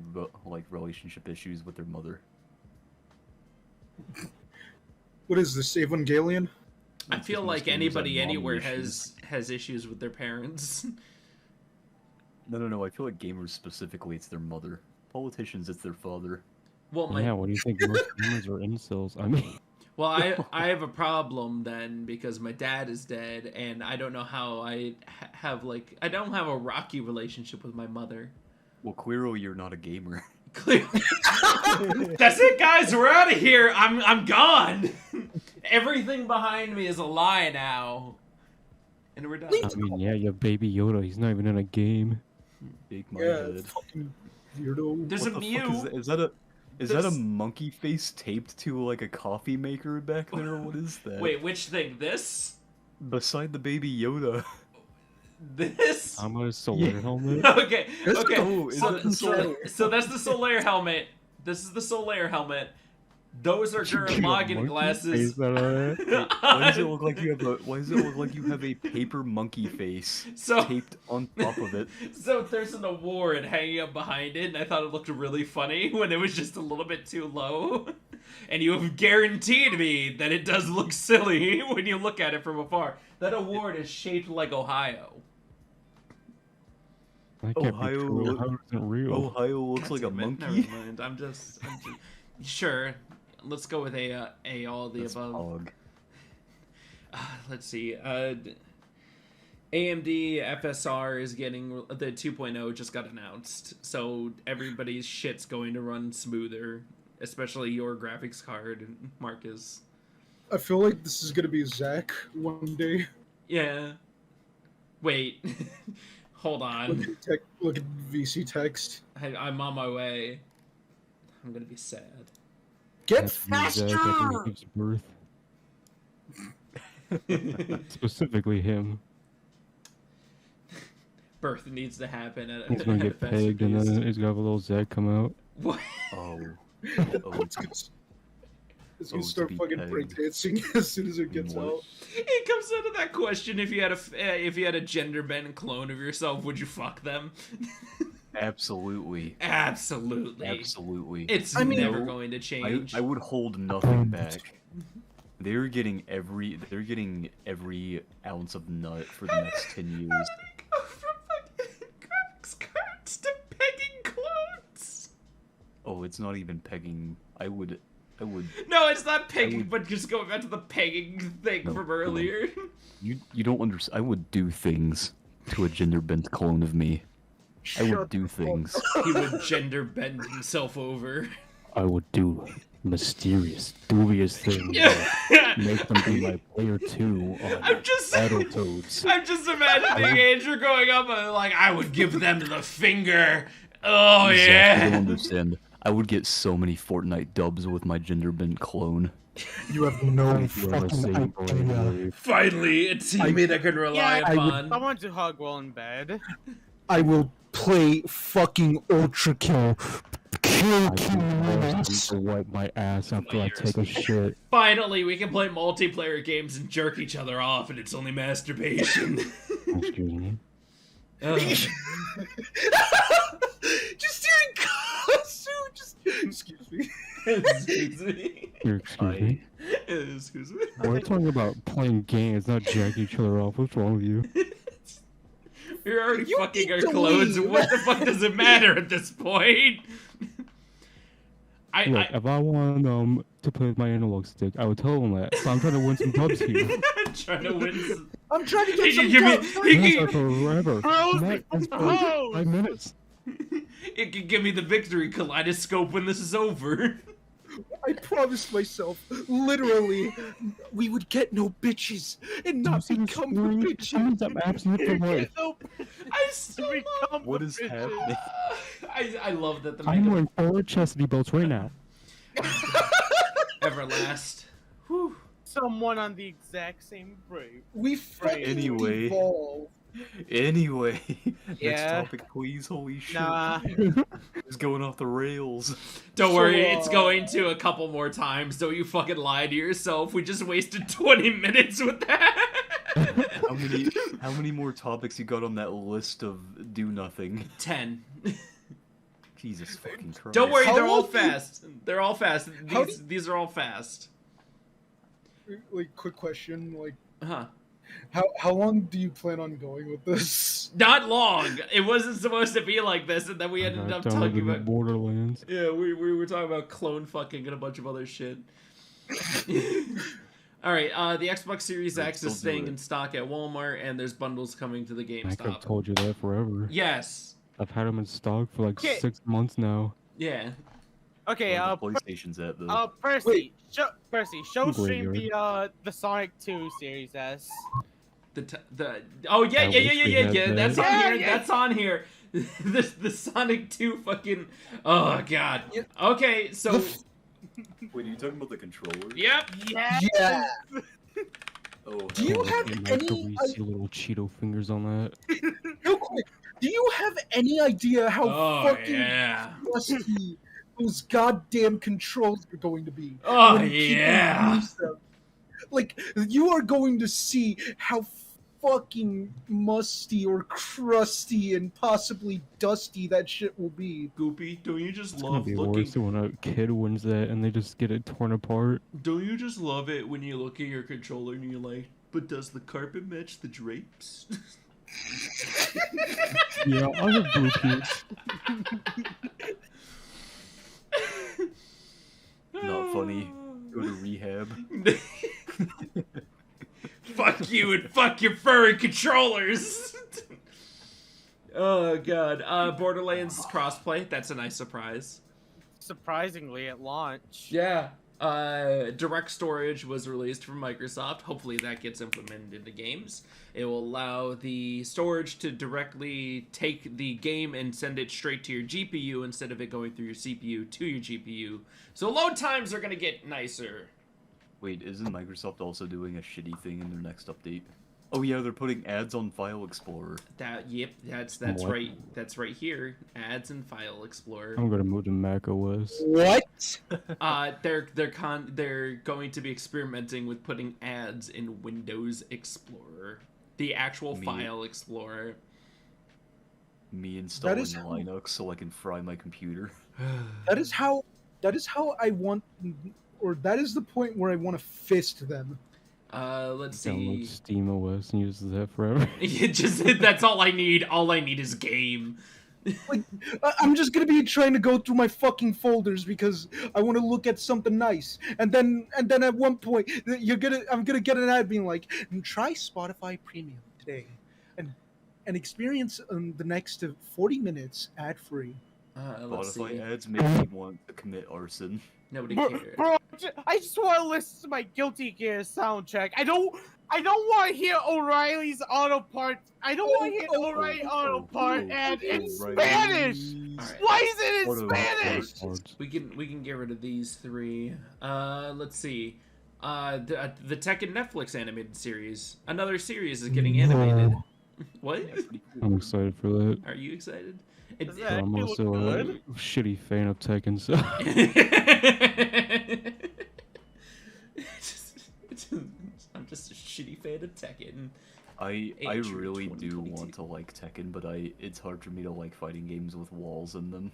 like relationship issues with their mother. What is this, Evangelion? I feel Most like gamers have anybody mommy anywhere issues. has issues with their parents. No. I feel like gamers specifically, it's their mother. Politicians, it's their father. Well, Yeah, what do you think? Most gamers are incels. I mean, well, I have a problem then because my dad is dead, and I don't know how I have like I don't have a rocky relationship with my mother. Well, clearly you're not a gamer. Clear. That's it, guys. We're out of here. I'm gone. Everything behind me is a lie now, and we're done. I mean, yeah, you have Baby Yoda. He's not even in a game. Shake my Yeah, head. fucking weirdo. There's What a the fuck Mew. is that is that a This- monkey face taped to like a coffee maker back there? What is that? Wait, which thing? This? Beside the Baby Yoda. This? I'm a solar helmet. Okay, This is okay. the- is So, it the so that's the Solaire helmet. This is the Solaire helmet. Those are Gurren Lagann glasses. Why does it look like you have a paper monkey face So- taped on top of it? So there's an award hanging up behind it, and I thought it looked really funny when it was just a little bit too low. And you have guaranteed me that it does look silly when you look at it from afar. That award is shaped like Ohio. That can't Ohio be true. look- Ohio isn't real. Ohio looks God like a damn it, monkey. Never mind. I'm just sure. Let's go with A all the That's above. Pog. Let's see. AMD FSR is getting the 2.0 just got announced, so everybody's shit's going to run smoother, especially your graphics card, Marcus. I feel like this is gonna be Zach one day. Yeah. Wait. Hold on. Look at VC text. I'm on my way. I'm gonna be sad. Get That's me, Zach, after he gives birth. Specifically him. Birth needs to happen at He's gonna at a get faster pegged, and pace. then he's gonna have a little Zach come out. What? Oh. It's Oh, gonna to start be fucking pegged. breakdancing as soon as it gets What? out. It comes down to that question: if you had a gender bent clone of yourself, would you fuck them? Absolutely. Absolutely. Absolutely. It's never going to change. I would hold nothing back. They're getting every ounce of nut for the next 10 years. Go from fucking graphics cards to pegging clones. Oh, it's not even pegging. I would. No, it's not pegging, but just going back to the pegging thing No, from no. earlier. You don't understand. I would do things to a gender bent clone of me. I would do things. He would gender bend himself over. I would do mysterious, dubious things. Yeah. Make them be my player 2 on I'm just Battletoads. I'm just imagining Andrew going up and like, I would give them the finger. Oh Zach, yeah. you don't understand. I would get so many Fortnite dubs with my gender bent clone. You have no You are a fucking saint, idea. boy. Finally, a teammate I can rely Yeah, upon. Someone to hug while in bed. I will play fucking Ultra Kill. Kill I Kill. can wipe my ass after I take a shit. Finally, we can play multiplayer games and jerk each other off, and it's only masturbation. Excuse me. Ugh. Just hearing Kasu, just excuse me. Excuse me. Here, excuse me. Excuse me. We're talking about playing games, not jacking each other off. What's wrong with you? You're already You fucking need our to clothes. leave. What the fuck does it matter at this point? Look, if I want to play with my analog stick, I would tell them that. So I'm trying to win some dubs here. I'm trying to win some... I'm trying to He get can some give me- dubs. he Yes, can- forever. Bros, Not as bros. 5 minutes. It can give me the victory kaleidoscope when this is over. I promised myself, literally, we would get no bitches and not You see this become the scoring? That bitches. means I'm absent for life. I still Become What the is bitches. happening? I love that the I'm manga wearing 4 chastity belts right now. Everlast. Whew. Someone on the exact same break. We fucking Anyway. evolve. Anyway, next Yeah. topic, please. Holy shit. Nah. It's going off the rails. Don't So, worry, it's going to a couple more times. Don't you fucking lie to yourself. We just wasted 20 minutes with that. How many more topics you got on that list of do nothing? 10. Jesus fucking Christ. Don't worry, How they're all long do you- fast. They're all fast. How These are all fast. Like, quick question, like, Huh. how long do you plan on going with this? Not long. It wasn't supposed to be like this, and then we ended up talking about... Borderlands. Yeah, we were talking about clone fucking and a bunch of other shit. Alright, the Xbox Series Right, X still is do staying it. in stock at Walmart, and there's bundles coming to the I could have GameStop. told you that forever. Yes. I've had them in stock for like Okay. 6 months now. Yeah. Okay, Where the PlayStation's at though. Percy, show Go stream ahead. the Sonic 2 Series S. Oh yeah, I yeah, wish yeah, we yeah, had yeah. That's that. on here. That's on here. the Sonic 2 fucking. Oh god. Okay, so. Wait, are you talking about the controller? Yep. Yeah. Yeah. Oh, Do you hell have no. Like any the see little Cheeto fingers on that. Real quick, do you have any idea how Oh fucking yeah. rusty those goddamn controls are going to be? Oh when people yeah. use them? Like, you are going to see how fucking musty or crusty and possibly dusty that shit will be. Goopy, don't you just It's gonna love be looking? worse when a kid wins that and they just get it torn apart. Don't you just love it when you look at your controller and you're like, but does the carpet match the drapes? Yeah, I have blue pubes. Not funny. Go to rehab. Fuck you and fuck your furry controllers. Oh god. Borderlands crossplay. That's a nice surprise. Surprisingly, at launch. Yeah. Direct storage was released from Microsoft. Hopefully that gets implemented into games. It will allow the storage to directly take the game and send it straight to your GPU instead of it going through your CPU to your GPU. So load times are going to get nicer. Wait, isn't Microsoft also doing a shitty thing in their next update? Oh yeah, they're putting ads on File Explorer. Yep, that's What? right. That's right here. Ads in File Explorer. I'm gonna move to Mac OS. What? They're going to be experimenting with putting ads in Windows Explorer, the actual File Explorer. Me installing is how- Linux so I can fry my computer. That is how I want, or that is the point where I want to fist them. Let's Download see. Steam OS and use that forever. That's all I need. All I need is game. Like, I'm just gonna be trying to go through my fucking folders because I want to look at something nice, and then at one point I'm gonna get an ad being like, try Spotify Premium today, and experience the next 40 minutes ad free. Let's see. Spotify ads make me want to commit arson. Nobody Bro, cares. I just want to listen to my Guilty Gear soundtrack. I don't want to hear O'Reilly's Auto Parts. I don't want to hear O'Reilly Auto Part and in Spanish. Alright. Why is it in Auto Spanish? Parts. We can get rid of these three. Let's see. The Tekken Netflix animated series. Another series is getting animated. What? I'm excited for that. Are you excited? Does But that I'm actually also look a good? shitty fan of Tekken, so I'm just a shitty fan of Tekken. I Age really do 2022. want to like Tekken, but it's hard for me to like fighting games with walls in them.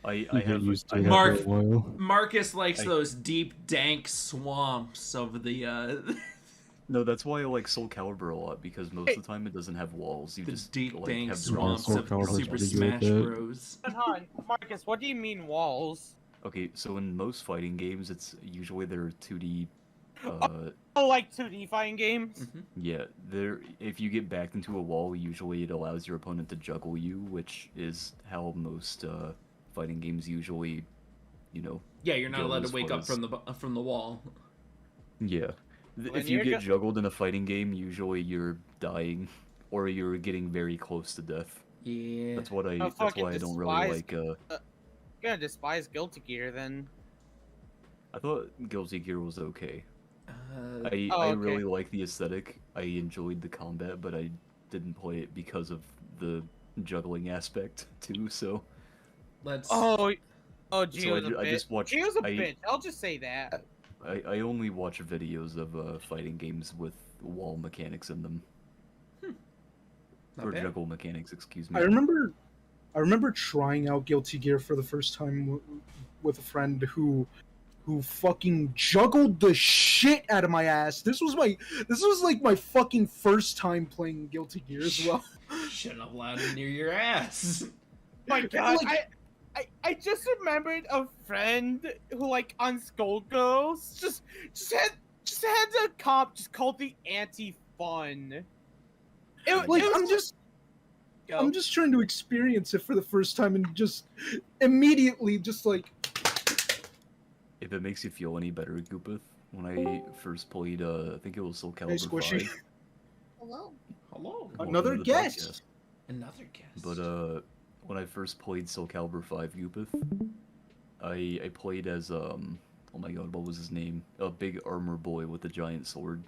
I you get have used to I it have- Mark- after a while. Marcus likes I- those deep, dank swamps of the No, that's why I like Soul Calibur a lot, because most of the time it doesn't have walls. You the just deep, like dank have swamps Soul of Calibur's Super pretty good Smash at that. Bros. Hold on, Marcus, what do you mean walls? Okay, so in most fighting games, it's usually they're 2D. Oh, like 2D fighting games? Yeah, there. If you get backed into a wall, usually it allows your opponent to juggle you, which is how most fighting games usually, Yeah, you're not go allowed as to wake far up as- from the wall. Yeah. When If you you're get juggled in a fighting game, usually you're dying, or you're getting very close to death. Yeah. That's what I. Oh, That's fucking why I don't really despise- like. You're gonna despise Guilty Gear then. I thought Guilty Gear was okay. Uh, I Oh, okay. really like the aesthetic. I enjoyed the combat, but I didn't play it because of the juggling aspect too. So let's. Oh, So Gio's a bitch. I just watched. Gio's a I, bitch. I'll just say that. I only watch videos of fighting games with wall mechanics in them, Not or bad. juggle mechanics. Excuse me. I remember trying out Guilty Gear for the first time with a friend who fucking juggled the shit out of my ass. This was like my fucking first time playing Guilty Gear as well. Shut up loud and near your ass. My God, Like- I just remembered a friend who, like, on Skullgirls just had a comp just called the anti-fun. Like I'm just trying to experience it for the first time and just immediately just like If it makes you feel any better, Goopeth, when I first played, I think it was Soul Hey, Calibur Squishy. 5. Hello. Hello. Welcome Another to the guest. podcast. Another guest. But when I first played Soul Calibur 5 Goopeth, I played as oh my god, what was his name? A big armor boy with a giant sword.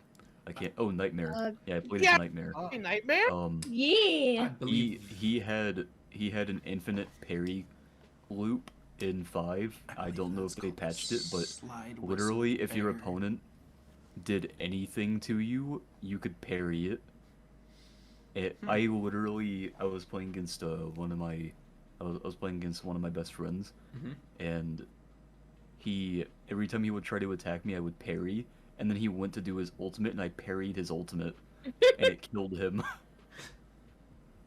I can't. Oh, Nightmare. Yeah, I played yeah. as Nightmare. Hey, Nightmare? Yeah. I believe He had an infinite parry loop in 5. I don't know if they patched it, but literally, if your opponent did anything to you, you could parry it. I was playing against one of my, I was playing against one of my best friends, and every time he would try to attack me, I would parry, and then he went to do his ultimate, and I parried his ultimate, and it killed him.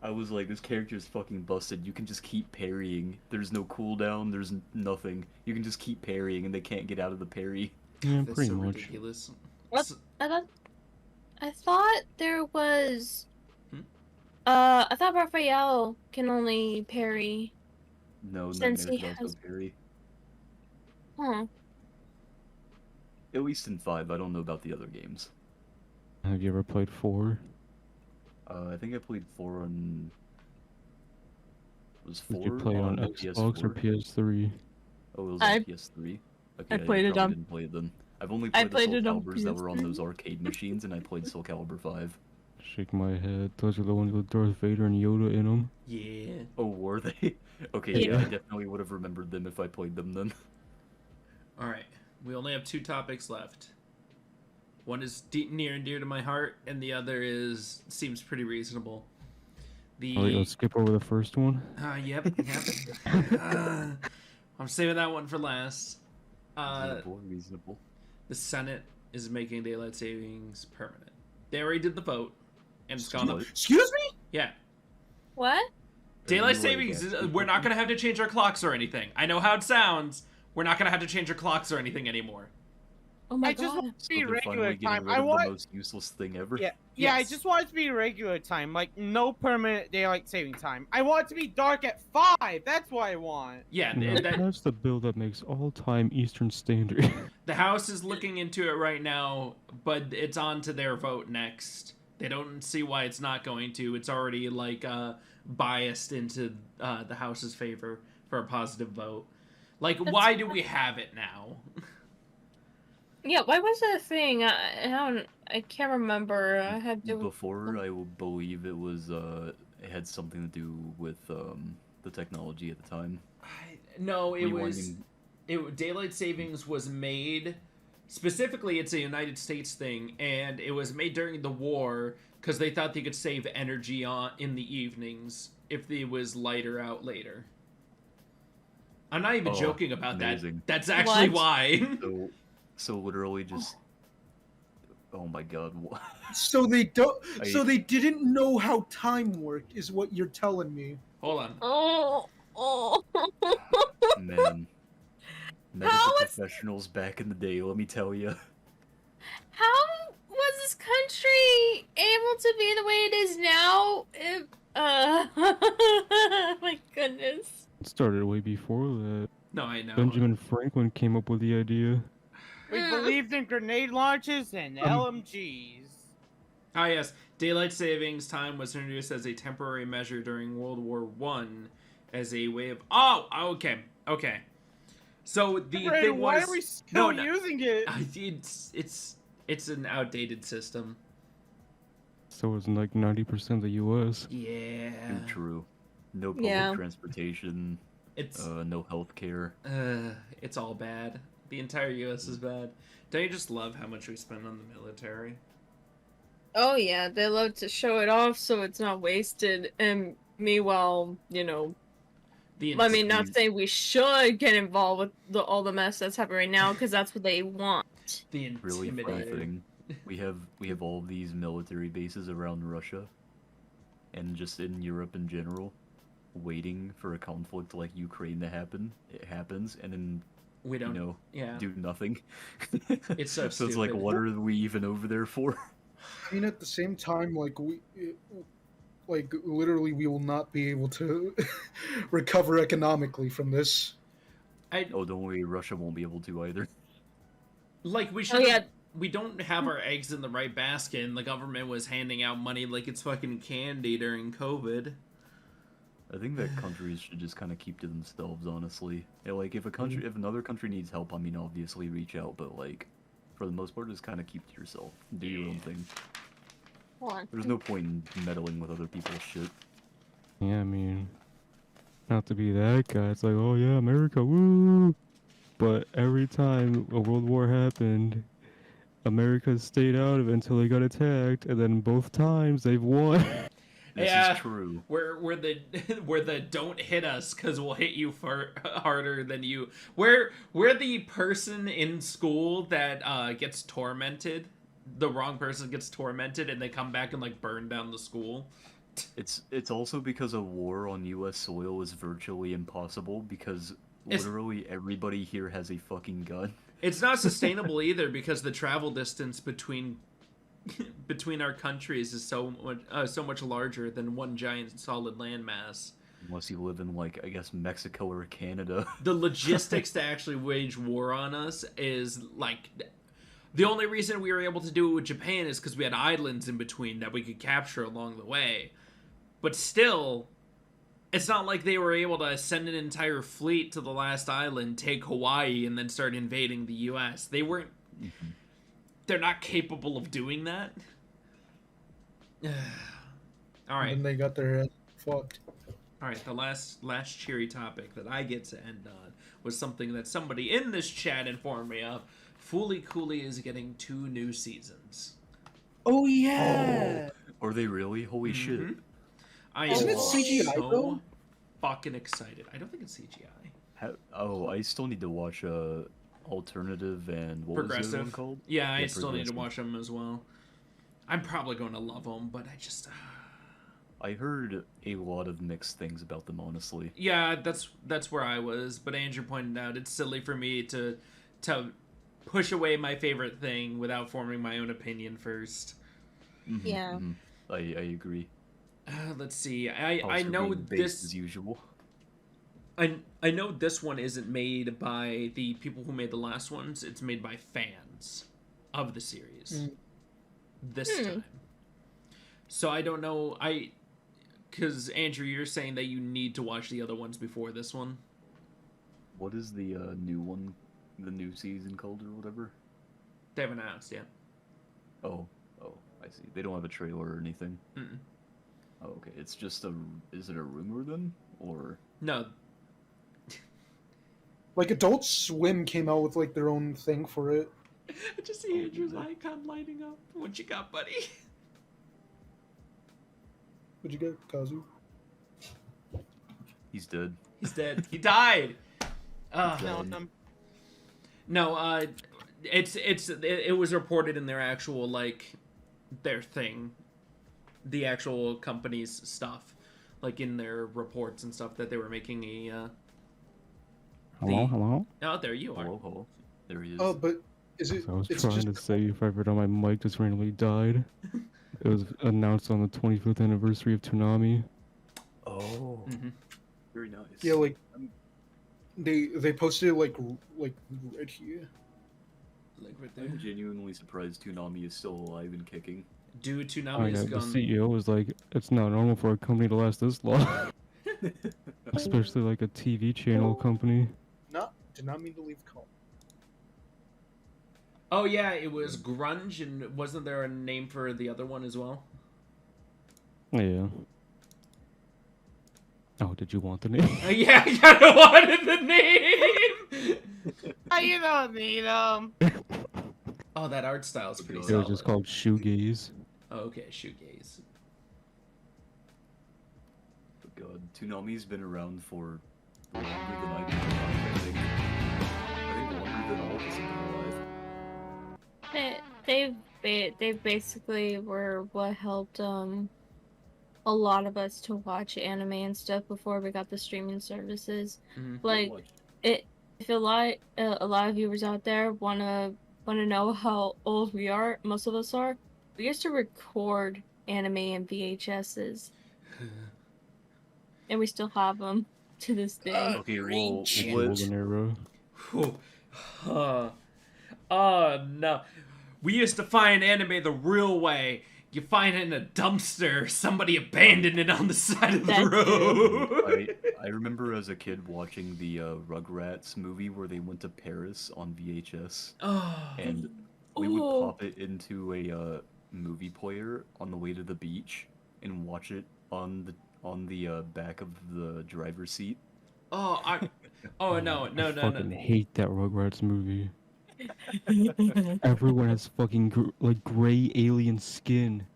I was like, this character is fucking busted. You can just keep parrying. There's no cooldown. There's nothing. You can just keep parrying, and they can't get out of the parry. Yeah, That's pretty so much. ridiculous. What? I thought there was. Hmm? I thought Raphael can only parry. No, Since Nightmare he can also has- parry. Huh. At least in 5. I don't know about the other games. Have you ever played 4? I think I played 4 on... Was Did 4 you play it on the Xbox or PS4? PS3? Oh, it was I on PS3? Okay, I played it probably on. didn't play it then. I've only I played the played Soul it on Calibers that were on PS3. those arcade machines, and I played Soul Calibur 5. Shake my head. Those are the ones with Darth Vader and Yoda in them. Yeah. Oh, were they? Okay, Yeah. yeah, I definitely would have remembered them if I played them then. All right. We only have 2 topics left. One is near and dear to my heart, and the other seems pretty reasonable. Alright, let's skip over the first one. Yep. I'm saving that one for last. Reasonable. The Senate is making daylight savings permanent. They already did the vote, and it's gone up. Excuse me? Yeah. What? Daylight you savings, against we're not going to have to change our clocks or anything. I know how it sounds. We're not going to have to change our clocks or anything anymore. Oh my I just god. want it to So be they're regular finally getting time. rid I of want. the most useless thing ever. Yeah, I Yes. just want it to be regular time, like no permanent daylight saving time. I want it to be dark at 5. That's what I want. Yeah, No, that's the bill that makes all time Eastern Standard. the House is looking into it right now, but it's on to their vote next. They don't see why it's not going to. It's already like biased into the House's favor for a positive vote. Like, why do we have it now? Yeah, why was that a thing? I can't remember. I had to. Before, I will believe it was, it had something to do with, the technology at the time. No, it was. Rewinding- Daylight savings was made. Specifically, it's a United States thing, and it was made during the war because they thought they could save energy in the evenings if it was lighter out later. I'm not even joking about amazing. that. That's actually What? why. So literally just... Oh my god, what? So they don't. I- So they didn't know how time worked, is what you're telling me. Hold on. Oh. Man. Medical How is- professionals back in the day, let me tell you. How was this country able to be the way it is now? If, my goodness. It started way before that. No, I know. Benjamin Franklin came up with the idea. We believed in grenade launches and LMGs. Ah, yes. Daylight savings time was introduced as a temporary measure during World War One, as a way of. Oh, okay. So the Ray, thing was. why are we still using it? It's an outdated system. So it's like 90% of the US. Yeah. True. No public Yeah. transportation. It's no health care. it's all bad. The entire U.S. is bad. Don't you just love how much we spend on the military? Oh yeah, they love to show it off so it's not wasted. And meanwhile, I mean, not saying we should get involved with all the mess that's happening right now because that's what they want. The Really funny intimidator. thing. We have all these military bases around Russia, and just in Europe in general, waiting for a conflict like Ukraine to happen. It happens, and then We don't. do nothing. It's so So it's like, stupid. what are we even over there for? I mean, at the same time, literally, we will not be able to recover economically from this. Oh, don't worry, Russia won't be able to either. Like we should. Oh yeah. We don't have our eggs in the right basket, and the government was handing out money like it's fucking candy during COVID. I think that countries should just kind of keep to themselves, honestly. Yeah, like if another country needs help, I mean, obviously reach out, but like, for the most part, just kind of keep to yourself. Do your own thing. Hold on. There's no point in meddling with other people's shit. Yeah, I mean, not to be that guy. It's like, oh yeah, America, woo! But every time a world war happened, America stayed out of it until they got attacked, and then both times they've won. This Yeah. is true. We're the don't hit us because we'll hit you harder than you. We're the person in school that gets tormented. The wrong person gets tormented, and they come back and like burn down the school. It's also because a war on U.S. soil is virtually impossible because literally everybody here has a fucking gun. It's not sustainable either because the travel distance between our countries is so much larger than one giant solid landmass. Unless you live in, like, I guess Mexico or Canada. The logistics to actually wage war on us is like The only reason we were able to do it with Japan is because we had islands in between that we could capture along the way. But still, it's not like they were able to send an entire fleet to the last island, take Hawaii, and then start invading the U.S. They weren't... They're not capable of doing that. All right. And they got their ass fucked. All right, the last cheery topic that I get to end on was something that somebody in this chat informed me of. Fooly Cooly is getting 2 new seasons. Oh yeah! Are they really? Holy shit! I Isn't am it CGI, so though? fucking excited. I don't think it's CGI. I still need to watch Alternative and what was the other Progressive. one called? Yeah, I still need to Progressive. watch them as well. I'm probably going to love them, but I just... I heard a lot of mixed things about them, honestly. Yeah, that's where I was. But Andrew pointed out it's silly for me to push away my favorite thing without forming my own opinion first. Yeah. I agree. Let's see. I Also know being based this. as usual. I know this one isn't made by the people who made the last ones. It's made by fans of the series. This time. So I don't know. Because Andrew, you're saying that you need to watch the other ones before this one. What is the new one, the new season called or whatever? They haven't announced yet. Oh, I see. They don't have a trailer or anything. Mm-mm. Oh, okay. It's just is it a rumor then, or? No. Like Adult Swim came out with like their own thing for it. I just see Andrew's icon lighting up. What you got, buddy? What'd you get, Kazu? He's dead. He's dead. He died. No, it was reported in their actual their thing, the actual company's stuff, like in their reports and stuff that they were making a. Hello? Oh, there you are. Hello. There he is. Oh, but is it? I was it's trying just to say if I heard on my mic just randomly died. It was announced on the 25th anniversary of Toonami. Oh. Very nice. Yeah, like they posted it like right here. Like right there. I'm genuinely surprised Toonami is still alive and kicking. Dude, Oh, Toonami yeah, is the gone. CEO was like, it's not normal for a company to last this long. Especially like a TV channel company. Did not mean to leave call. Oh yeah, it was grunge, and wasn't there a name for the other one as well? Yeah. Oh, did you want the name? Yeah, I kind of wanted the name. You don't need them. Oh, that art style is pretty It solid. was just called Shoegaze. Oh, okay, shoegaze. But God, Toonami's been around for longer than I've been alive, I think. I think longer than all of us have been alive. They basically were what helped a lot of us to watch anime and stuff before we got the streaming services. Like if a lot of viewers out there wanna know how old we are, most of us are. We used to record anime and VHSs, and we still have them to this day. Okay, well, Golden era. Oh no. We used to find anime the real way. You find it in a dumpster. Somebody abandoned it on the side of the road. I remember as a kid watching the Rugrats movie where they went to Paris on VHS, and we would pop it into a movie player on the way to the beach and watch it on the back of the driver's seat. No. I fucking hate that Rugrats movie. Everyone has fucking gray alien skin.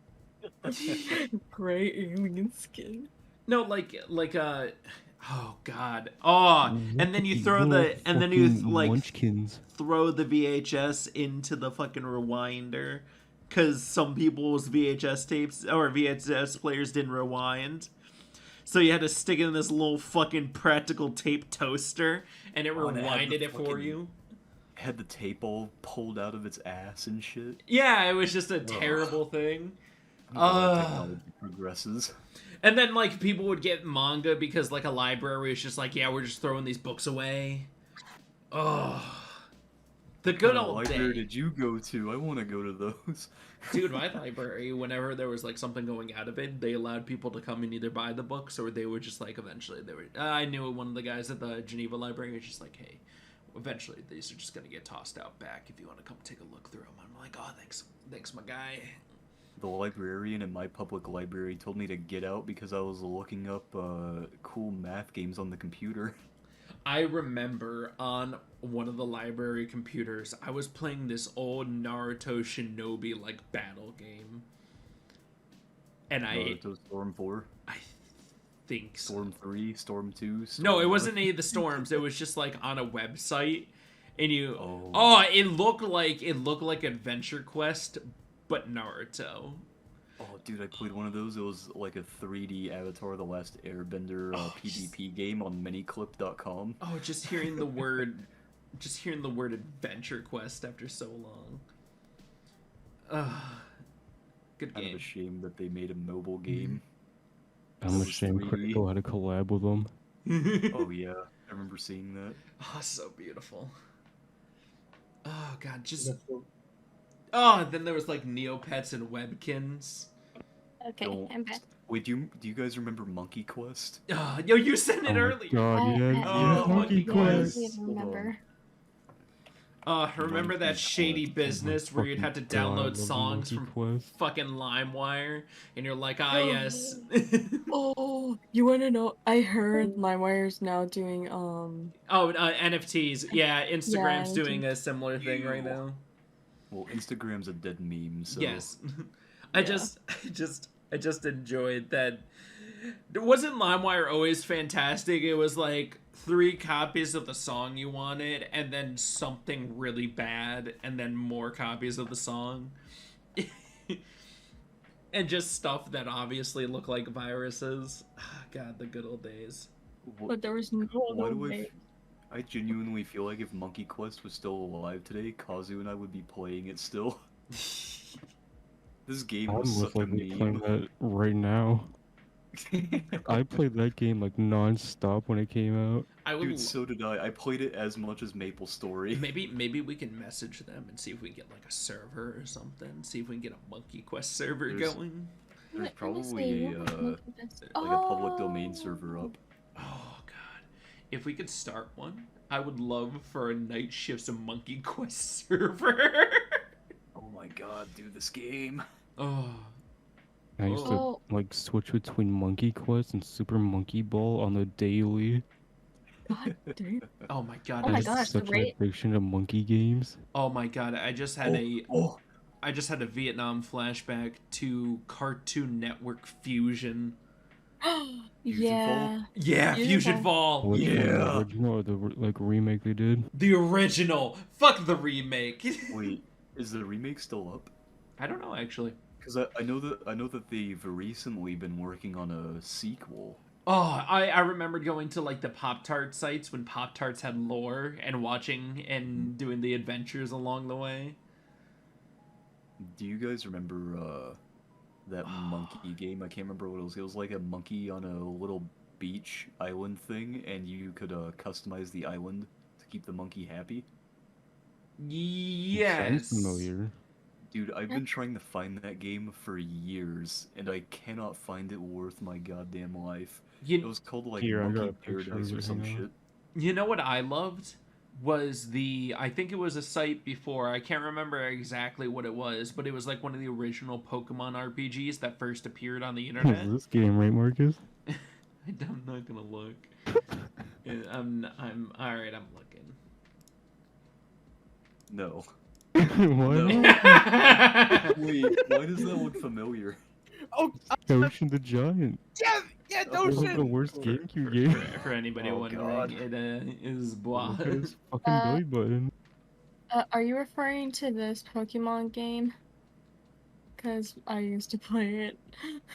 Gray alien skin. No, oh god. Oh, and then you throw Munchkins. throw the VHS into the fucking rewinder, because some people's VHS tapes or VHS players didn't rewind. So you had to stick it in this little fucking practical tape toaster, and it rewinded it for you. Had the tape all pulled out of its ass and shit. Yeah, it was just a terrible thing. Technology progresses. And then people would get manga because a library was just yeah, we're just throwing these books away. Oh. The good What old library day. did you go to? I want to go to those. Dude, my library, whenever there was like something going out of it, they allowed people to come and either buy the books or they would just like eventually they were. I knew one of the guys at the Geneva library was just like, hey, eventually these are just gonna get tossed out back if you want to come take a look through them. I'm like, oh, thanks, my guy. The librarian in my public library told me to get out because I was looking up cool math games on the computer. I remember on one of the library computers, I was playing this old Naruto Shinobi like battle game, and Naruto Storm 4? I think so. Storm 3, Storm 2, Storm No, it 1? wasn't any of the storms. It was just like on a website, and you. Oh, it looked like Adventure Quest, but Naruto. Oh, dude, I played one of those. It was like a 3D Avatar: The Last Airbender PvP game on miniclip.com. Oh, just hearing the word Adventure Quest after so long. Good game. Kind of a shame that they made a mobile game. I'm ashamed Critical had a collab with them. Oh yeah, I remember seeing that. Oh, so beautiful. Oh god, just. Oh, then there was like Neopets and Webkins. Okay, I'm back. Wait, do you guys remember Monkey Quest? Yo, you said it earlier. God, yeah, Oh, Monkey Quest. I remember. Remember that shady business where you'd have to download songs from fucking LimeWire, and you're like, yes. Oh, you want to know? I heard LimeWire's now doing NFTs. Yeah, Instagram's Yeah, doing a similar thing right now. Well, Instagram's a dead meme, so Yes. I just enjoyed that. Wasn't LimeWire always fantastic? It was like 3 copies of the song you wanted, and then something really bad, and then more copies of the song. And just stuff that obviously looked like viruses. God, the good old days. But there was no other way. I genuinely feel like if Monkey Quest was still alive today, Kazu and I would be playing it still. This game was such a playing meme. that right now. I played that game like non-stop when it came out. Dude, so did I. I played it as much as Maple Story. Maybe we can message them and see if we can get like a server or something. See if we can get a Monkey Quest server going. There's probably a public domain server up. Oh god, if we could start one, I would love for a Night Shift's Monkey Quest server. Oh my god, dude, this game. Oh. I used to like switch between Monkey Quest and Super Monkey Ball on the daily. God damn. Oh my god. Oh my gosh, such an addiction to monkey games. Oh my god, I just had a Vietnam flashback to Cartoon Network Fusion. Yeah. Yeah, Fusion Ball. Which one, Yeah. the original or the like remake they did? The original. Fuck the remake. Wait, is the remake still up? I don't know actually. Because I know that they've recently been working on a sequel. Oh, I remember going to like the Pop-Tart sites when Pop-Tarts had lore and watching and doing the adventures along the way. Do you guys remember that monkey game? I can't remember what it was. It was like a monkey on a little beach island thing, and you could customize the island to keep the monkey happy. Yes. Sounds familiar. Dude, I've been trying to find that game for years, and I cannot find it worth my goddamn life. It was called like Monkey Paradise or some shit. You know what I loved? Was I think it was a site before, I can't remember exactly what it was, but it was like one of the original Pokemon RPGs that first appeared on the internet. Is this game right, Marcus? I'm not gonna look. I'm alright, I'm looking. No. What? No. Wait, why does that look familiar? Oh, Ocean the Giant. Yeah, That was Ocean. the worst GameCube game. For anybody wondering, God. it is blah. It's fucking belly button. Are you referring to this Pokemon game? Because I used to play it.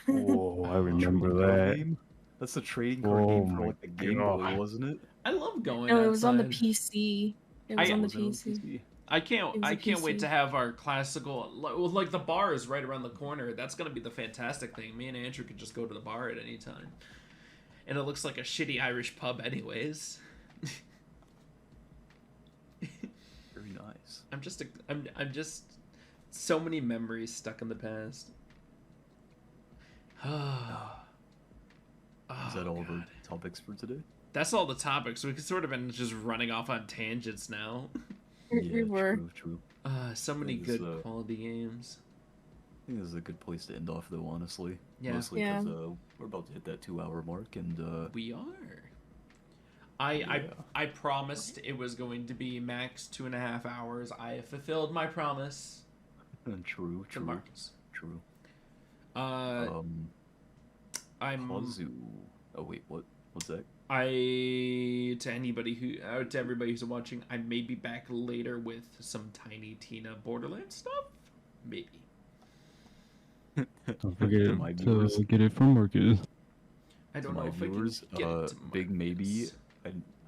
Oh, I remember Trading card that. game? That's the trading card game for my like the Game Boy, God. wasn't it? I love going No, it was on the outside. PC. It was on the Was it on PC. I can't It was a wait PC. to have our classical like the bar is right around the corner. That's gonna be the fantastic thing. Me and Andrew could just go to the bar at any time. And it looks like a shitty Irish pub anyways. Very nice. I'm just so many memories stuck in the past. Is that all of our topics for today? That's all the topics. We could sort of been just running off on tangents now. We were. True. So many good quality games. I think this is a good place to end off, though, honestly. Yeah. Mostly because we're about to hit that 2-hour mark, and we are. I promised it was going to be max 2.5 hours. I have fulfilled my promise. True. I'm. Kazu. Oh wait, what's that? To everybody who's watching, I may be back later with some Tiny Tina Borderlands stuff. Maybe. Don't forget to get it from Marcus. I don't know if viewers, I can get it to big Marcus. maybe.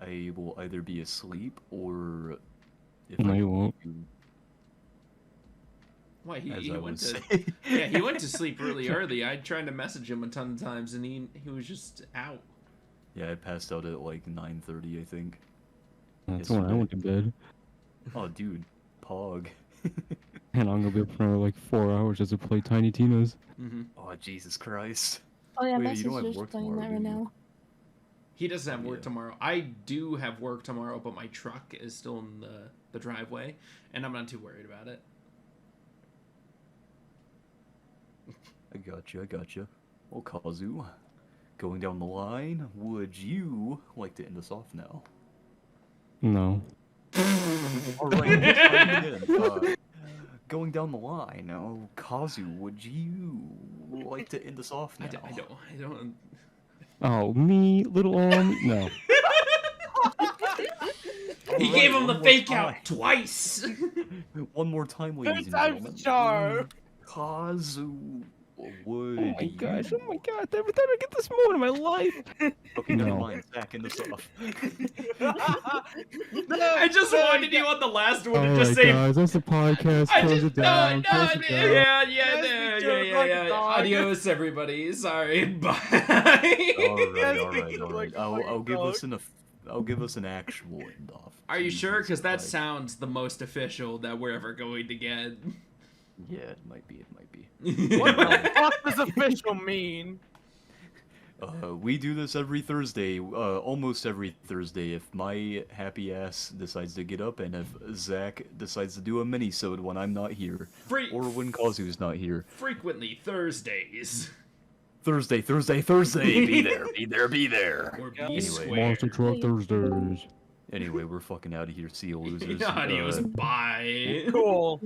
I will either be asleep or if No, I you won't. Why he went to he went to sleep really early. I tried to message him a ton of times and he was just out. Yeah, I passed out at like 9:30, I think. That's when I went to bed. Oh, dude, Pog. And I'm gonna be up for like 4 hours just to play Tiny Tina's. Oh, Jesus Christ. Oh yeah, Wait, you don't have Messenger's work playing tomorrow, that do right you? now. He doesn't have work tomorrow. I do have work tomorrow, but my truck is still in the driveway, and I'm not too worried about it. I gotcha. Well, Kazu, going down the line, would you like to end us off now? No. Alright, let's try it again. Going down the line, Kazu, would you like to end us off now? I don't. Oh, me, little no. He gave him the fake out twice. One more time, ladies and gentlemen. Kazu, would Oh my god, every time I get this moment in my life. Okay, never mind, Zach, end this off. I just wanted you on the last one to just Alright, say. guys, that's the podcast. Close it down. Close it down. Yeah. Adios, everybody. Sorry. Bye. Alright. I'll give us an actual end off. Are you sure? Because that sounds the most official that we're ever going to get. Yeah, it might be. What the fuck does official mean? We do this every Thursday, almost every Thursday, if my happy ass decides to get up and if Zach decides to do a mini-sode when I'm not here, or when Kazu's not here. Frequently Thursdays. Thursday, be there. Or be anyway, square. Monster Truck Thursdays. Anyway, we're fucking out of here. See you losers. Adios, bye. Cool.